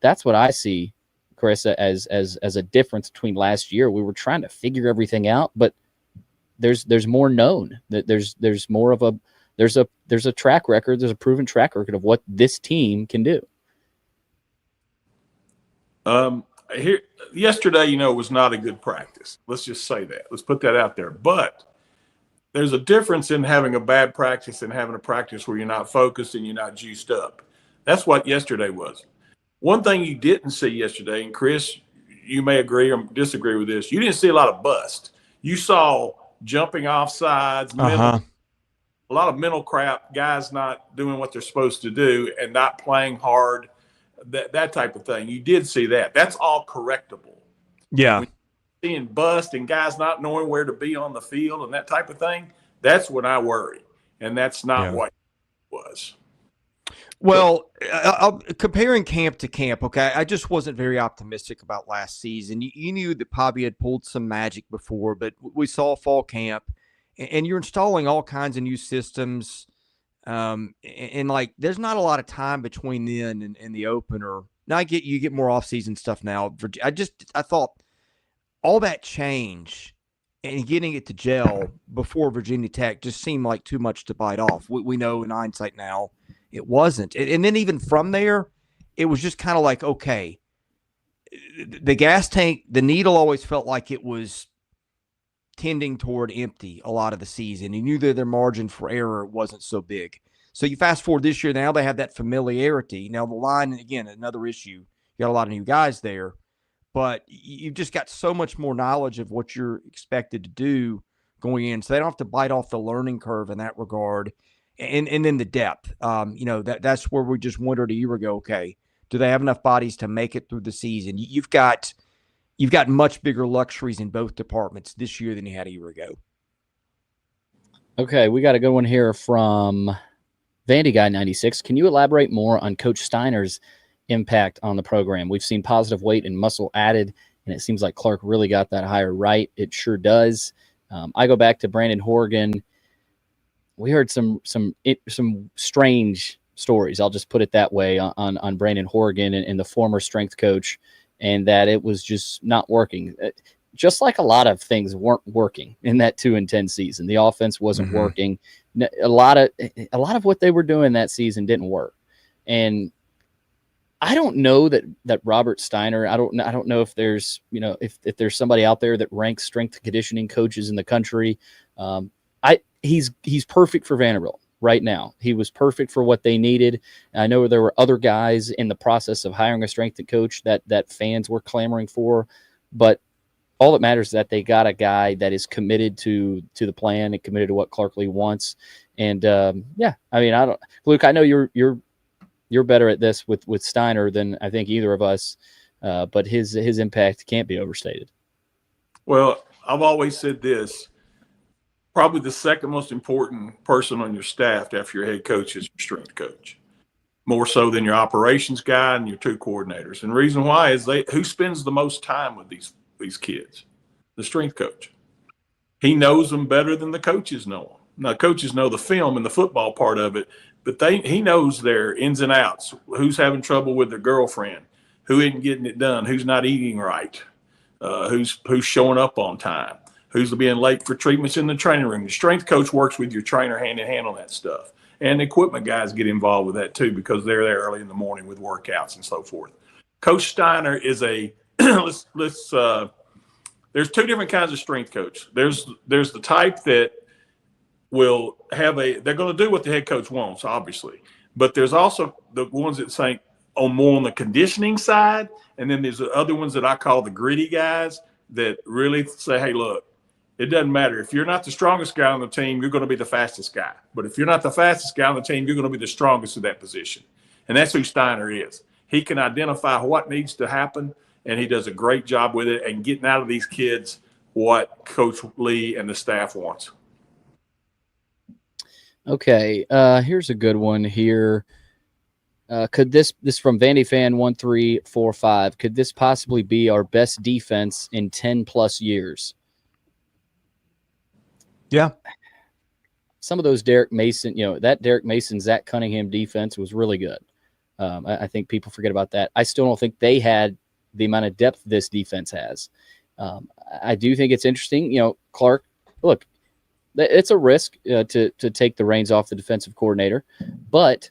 that's what I see, Chris, as a difference between last year. We were trying to figure everything out, but there's more known. There's more of there's a track record. There's a proven track record of what this team can do. Yesterday, was not a good practice. Let's just say that. Let's put that out there. But there's a difference in having a bad practice and having a practice where you're not focused and you're not juiced up. That's what yesterday was. One thing you didn't see yesterday, and Chris, you may agree or disagree with this, you didn't see a lot of bust. You saw jumping off sides, a lot of mental crap, guys not doing what they're supposed to do and not playing hard, that type of thing. You did see that. That's all correctable. Yeah. When you're seeing bust and guys not knowing where to be on the field and that type of thing, that's when I worry. And that's not what it was. Well, comparing camp to camp, okay, I just wasn't very optimistic about last season. You knew that Pavia had pulled some magic before, but we saw fall camp, and you're installing all kinds of new systems. And like, there's not a lot of time between then and the opener. Now you get more off-season stuff now. I thought all that change and getting it to gel before Virginia Tech just seemed like too much to bite off. We know in hindsight now it wasn't. And then even from there, it was just kind of like, okay, the gas tank, the needle always felt like it was tending toward empty a lot of the season. You knew that their margin for error wasn't so big. So you fast forward this year, now they have that familiarity. Now the line, again, another issue. You got a lot of new guys there, but you've just got so much more knowledge of what you're expected to do going in. So they don't have to bite off the learning curve in that regard. And then the depth, that's where we just wondered a year ago, okay, do they have enough bodies to make it through the season? You've got much bigger luxuries in both departments this year than you had a year ago. Okay, we got a good one here from Vandy Guy 96. Can you elaborate more on Coach Steiner's impact on the program? We've seen positive weight and muscle added, and it seems like Clark really got that hire right. It sure does. I go back to Brandon Horgan. We heard some strange stories, I'll just put it that way, on Brandon Horgan and the former strength coach, and that it was just not working. Just like a lot of things weren't working in that 2-10 season. The offense wasn't working. A lot of what they were doing that season didn't work. And I don't know that Robert Steiner, I don't know if there's, if there's somebody out there that ranks strength and conditioning coaches in the country. He's perfect for Vanderbilt right now. He was perfect for what they needed. I know there were other guys in the process of hiring a strength coach that fans were clamoring for, but all that matters is that they got a guy that is committed to the plan and committed to what Clark Lee wants. And Luke, I know you're better at this with Steiner than I think either of us, but his impact can't be overstated. Well, I've always said this. Probably the second most important person on your staff after your head coach is your strength coach, more so than your operations guy and your two coordinators. And the reason why is who spends the most time with these kids? The strength coach. He knows them better than the coaches know them. Now, coaches know the film and the football part of it, but he knows their ins and outs, who's having trouble with their girlfriend, who isn't getting it done, who's not eating right, who's showing up on time, who's being late for treatments in the training room. The strength coach works with your trainer hand in hand on that stuff. And the equipment guys get involved with that too, because they're there early in the morning with workouts and so forth. Coach Steiner is there's two different kinds of strength coach. There's the type that will have they're going to do what the head coach wants, obviously. But there's also the ones that think more on the conditioning side. And then there's the other ones that I call the gritty guys that really say, hey, look, it doesn't matter. If you're not the strongest guy on the team, you're going to be the fastest guy. But if you're not the fastest guy on the team, you're going to be the strongest in that position. And that's who Steiner is. He can identify what needs to happen, and he does a great job with it and getting out of these kids what Coach Lee and the staff wants. Okay, here's a good one here. Could this from Vandy fan 1345? Could this possibly be our best defense in 10 plus years? Yeah. Some of those Derrick Mason, that Derrick Mason, Zach Cunningham defense was really good. I think people forget about that. I still don't think they had the amount of depth this defense has. I do think it's interesting. Clark, look, it's a risk to take the reins off the defensive coordinator, but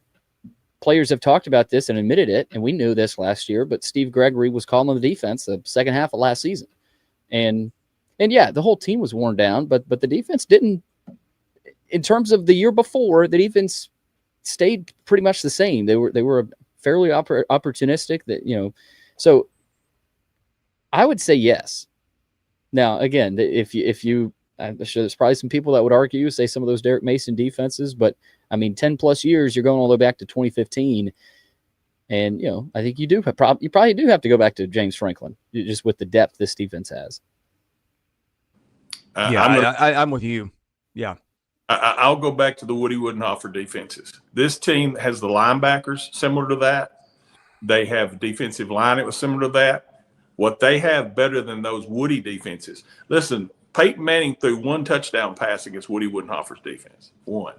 players have talked about this and admitted it, and we knew this last year, but Steve Gregory was calling the defense the second half of last season. And yeah, the whole team was worn down, but the defense didn't. In terms of the year before, the defense stayed pretty much the same. They were fairly opportunistic. So I would say yes. Now, again, if you I'm sure there's probably some people that would argue, say some of those Derrick Mason defenses, but I mean, 10 plus years, you're going all the way back to 2015. And, I think you probably do have to go back to James Franklin, just with the depth this defense has. I'm with you. Yeah. I'll go back to the Woody Woodenhofer defenses. This team has the linebackers similar to that. They have defensive line that was similar to that. What they have better than those Woody defenses. Listen, Peyton Manning threw one touchdown pass against Woody Woodenhofer's defense. One.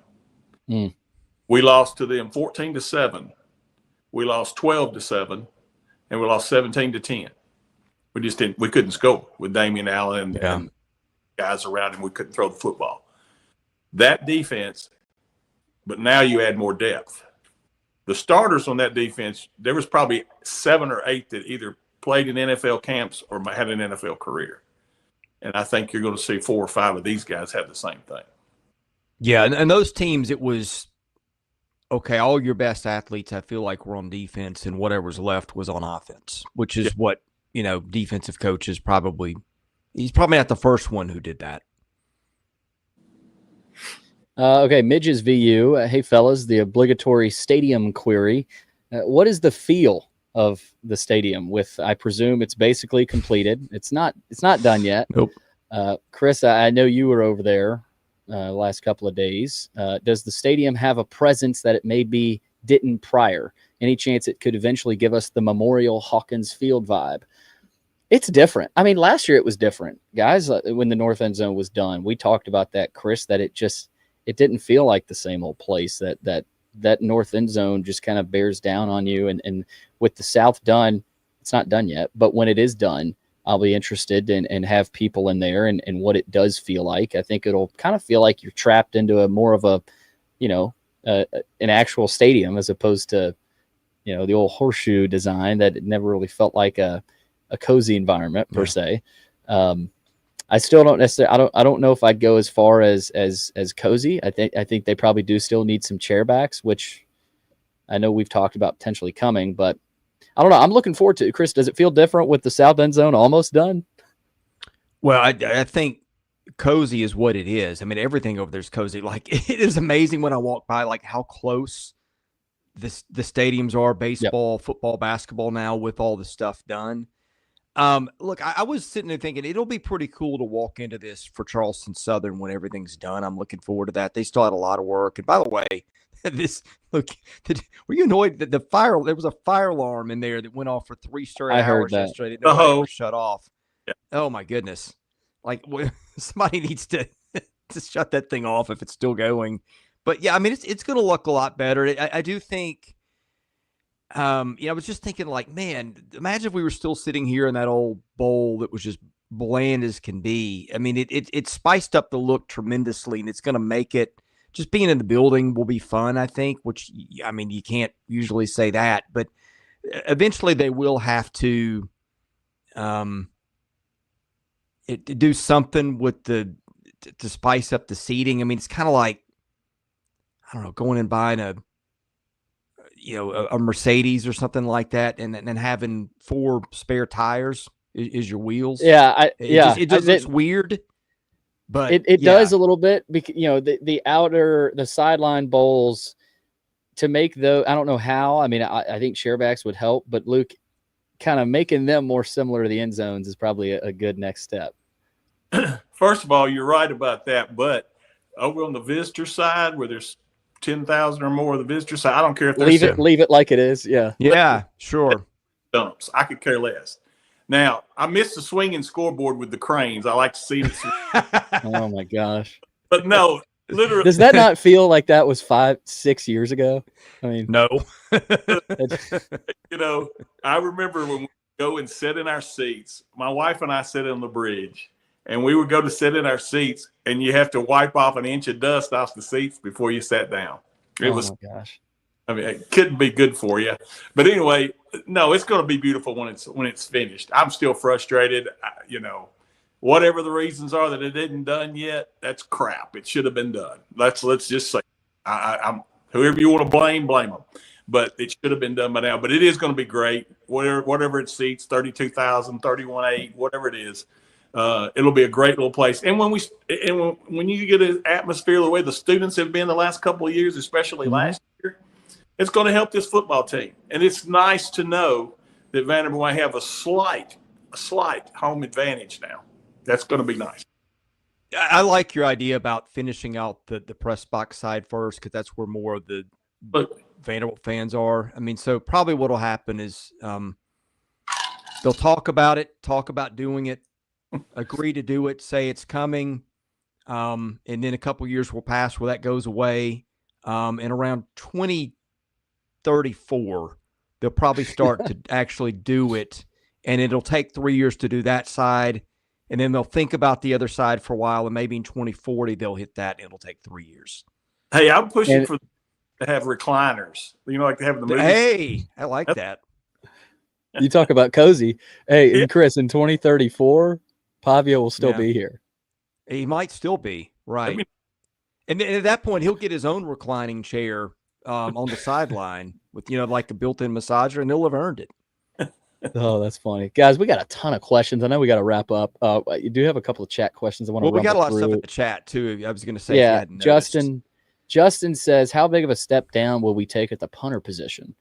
We lost to them 14-7. We lost 12-7, and we lost 17-10. We couldn't score with Damian Allen and guys around him. We couldn't throw the football. That defense, but now you add more depth. The starters on that defense, there was probably 7 or 8 that either played in NFL camps or had an NFL career. And I think you're going to see 4 or 5 of these guys have the same thing. Yeah, and those teams, it was, okay, all your best athletes, I feel like, were on defense, and whatever's left was on offense, which is what, defensive coaches probably – he's probably not the first one who did that. Okay, Midges VU. Hey, fellas, the obligatory stadium query. What is the feel of the stadium? With, I presume it's basically completed. It's not done yet. Nope. Chris, I know you were over there last couple of days. Does the stadium have a presence that it maybe didn't prior? Any chance it could eventually give us the Memorial Hawkins Field vibe? It's different. I mean, last year it was different, guys. When the north end zone was done, we talked about that, Chris, that it didn't feel like the same old place. That north end zone just kind of bears down on you. And with the south done, it's not done yet, but when it is done, I'll be interested and have people in there and what it does feel like. I think it'll kind of feel like you're trapped into a more of a, an actual stadium as opposed to, the old horseshoe design that it never really felt like a cozy environment per se. I still don't necessarily. I don't know if I'd go as far as cozy. I think they probably do still need some chairbacks, which I know we've talked about potentially coming, but I don't know. I'm looking forward to it. Chris, does it feel different with the south end zone almost done? Well, I think cozy is what it is. I mean, everything over there is cozy. Like, it is amazing when I walk by, like how close the stadiums are, baseball, football, basketball now with all the stuff done. Look, I was sitting there thinking it'll be pretty cool to walk into this for Charleston Southern when everything's done. I'm looking forward to that. They still had a lot of work. And by the way, were you annoyed that there was a fire alarm in there that went off for 3 straight hours? I heard that. Yesterday. It shut off. Yeah. Oh my goodness. Like, somebody needs to shut that thing off if it's still going. But yeah, I mean, it's going to look a lot better. I do think, I was just thinking, like, man, imagine if we were still sitting here in that old bowl that was just bland as can be. I mean, it spiced up the look tremendously, and it's going to make it, just being in the building will be fun, I think, which, I mean, you can't usually say that, but eventually they will have to do something with to spice up the seating. I mean, it's kind of like, I don't know, going and buying a Mercedes or something like that, and then having 4 spare tires is your wheels. Yeah, it just looks weird, but it does a little bit. Because the sideline bowls, to make those, I don't know how. I mean, I think chairbacks would help, but Luke, kind of making them more similar to the end zones is probably a good next step. First of all, you're right about that, but over on the visitor side, where there's 10,000 or more of the visitor side, I don't care if there's leave it like it is. Yeah, sure. Dumps. I could care less. Now, I miss the swinging scoreboard with the cranes. I like to see it. Oh my gosh! But no, literally, does that not feel like that was 5-6 years ago? I mean, no. I remember when we go and sit in our seats. My wife and I sit on the bridge, and we would go to sit in our seats, and you have to wipe off an inch of dust off the seats before you sat down. It was, my gosh. I mean, it couldn't be good for you. But anyway, no, it's going to be beautiful when it's finished. I'm still frustrated. Whatever the reasons are that it isn't done yet, that's crap. It should have been done. Let's just say, I'm whoever you want to blame them. But it should have been done by now. But it is going to be great. Whatever it seats, 32,000, 31,800, whatever it is. It'll be a great little place. And when you get an atmosphere the way the students have been the last couple of years, especially last year, it's going to help this football team. And it's nice to know that Vanderbilt might have a slight home advantage now. That's going to be nice. I like your idea about finishing out the press box side first, because that's where more of the Vanderbilt fans are. I mean, so probably what will happen is they'll talk about it, talk about doing it, agree to do it, say it's coming, and then a couple years will pass where that goes away. And around 2034, they'll probably start to actually do it, and it'll take 3 years to do that side. And then they'll think about the other side for a while, and maybe in 2040 they'll hit that. And it'll take 3 years. Hey, I'm pushing to have recliners. Like they have in the movies. Hey, I like that. You talk about cozy. Hey, Yeah. and Chris, in 2034, Pavia will still be here. He might still be, right. And at that point, he'll get his own reclining chair on the sideline with, like a built-in massager, and he'll have earned it. Oh, that's funny. Guys, we got a ton of questions. I know we got to wrap up. You do have a couple of chat questions I want to we got a lot of stuff through. in the chat, too. I was going to say. Yeah, Justin says, how big of a step down will we take at the punter position?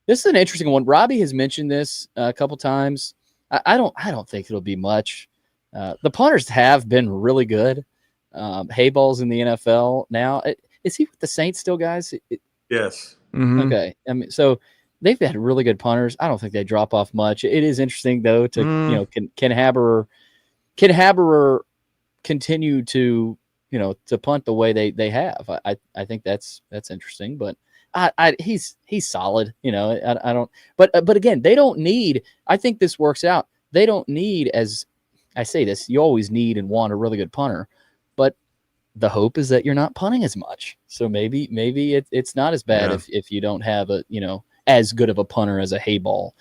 This is an interesting one. Robbie has mentioned this a couple times. I don't think it'll be much. The punters have been really good. Hayball's in the NFL now. Is he with the Saints still, guys? Yes. Mm-hmm. Okay. I mean, so they've had really good punters. I don't think they drop off much. It is interesting though to can Haberer continue to to punt the way they have. I think that's interesting, but he's solid. I don't. But again, they don't need. I think this works out. They don't need, as I say this, you always need and want a really good punter, but the hope is that you're not punting as much. So maybe it's not as bad if you don't have a as good of a punter as a Hayball.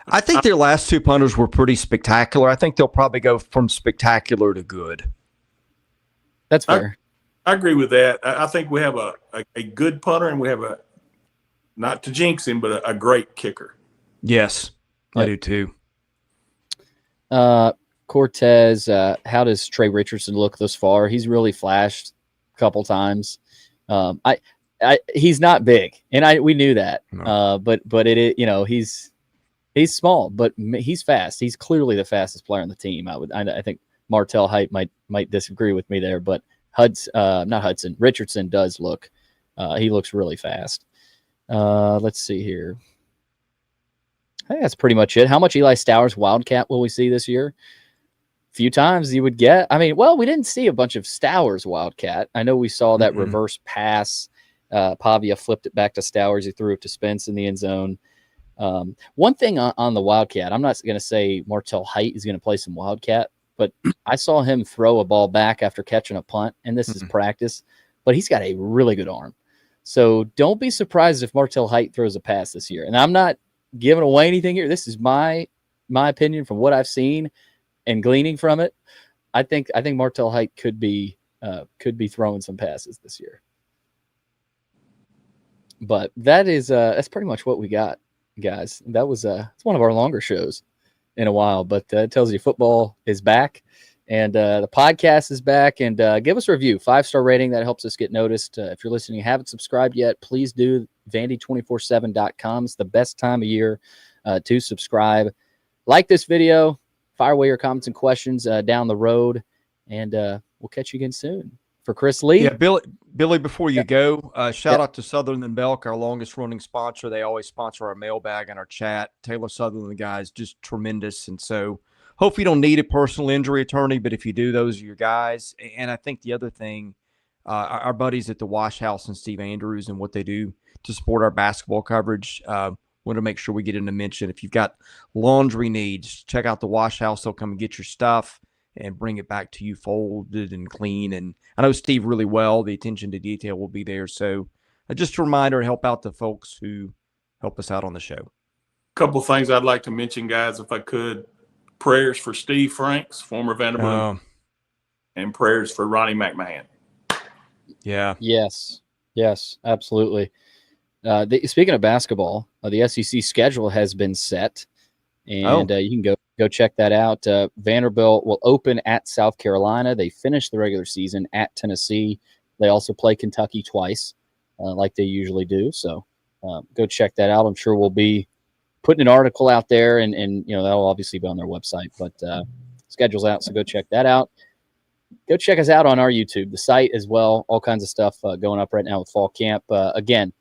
I think their last two punters were pretty spectacular. I think they'll probably go from spectacular to good. That's fair. I agree with that. I think we have a good punter, and we have not to jinx him, but a great kicker. Yes, I do too. Cortez, how does Trey Richardson look thus far? He's really flashed a couple times. He's not big, and we knew that. No. But he's small, but he's fast. He's clearly the fastest player on the team. I think Martell Height might disagree with me there, but Richardson does look. He looks really fast. Let's see here. I think that's pretty much it. How much Eli Stowers Wildcat will we see this year? A few times you would get. I mean, we didn't see a bunch of Stowers Wildcat. I know we saw that reverse pass. Pavia flipped it back to Stowers. He threw it to Spence in the end zone. One thing on the Wildcat, I'm not going to say Martell Height is going to play some Wildcat, but I saw him throw a ball back after catching a punt, and this is practice, but he's got a really good arm. So don't be surprised if Martell Height throws a pass this year. And I'm not giving away anything here. This is my opinion from what I've seen and gleaning from it. I think Martell Height could be throwing some passes this year. But that's pretty much what we got, guys. That was it's one of our longer shows in a while, but it tells you football is back, and the podcast is back. And give us a review, 5-star rating. That helps us get noticed. If you're listening and haven't subscribed yet, please do. Vandy247.com is the best time of year to subscribe. Like this video, fire away your comments and questions down the road, and we'll catch you again soon. For Chris Lee. Yeah, Billy, before you go, shout out to Southern and Belk, our longest running sponsor. They always sponsor our mailbag and our chat. Taylor Sutherland, the guys, just tremendous. And so hopefully you don't need a personal injury attorney, but if you do, those are your guys. And I think the other thing, our buddies at the Wash House and Steve Andrews and what they do to support our basketball coverage, want to make sure we get in a mention. If you've got laundry needs, check out the Wash House. They'll come and get your stuff and bring it back to you folded and clean. And I know Steve really well. The attention to detail will be there. So just a reminder to help out the folks who help us out on the show. A couple of things I'd like to mention, guys, if I could. Prayers for Steve Franks, former Vanderbilt, and prayers for Ronnie McMahon. Yeah. Yes, absolutely. Speaking of basketball, the SEC schedule has been set, and you can go check that out. Vanderbilt will open at South Carolina. They finish the regular season at Tennessee. They also play Kentucky twice, like they usually do. So go check that out. I'm sure we'll be putting an article out there, and that'll obviously be on their website. But schedule's out, so go check that out. Go check us out on our YouTube, the site as well. All kinds of stuff going up right now with fall camp. Again,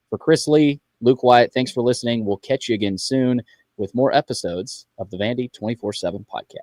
for Chris Lee, Luke Wyatt, thanks for listening. We'll catch you again soon with more episodes of the Vandy 247 podcast.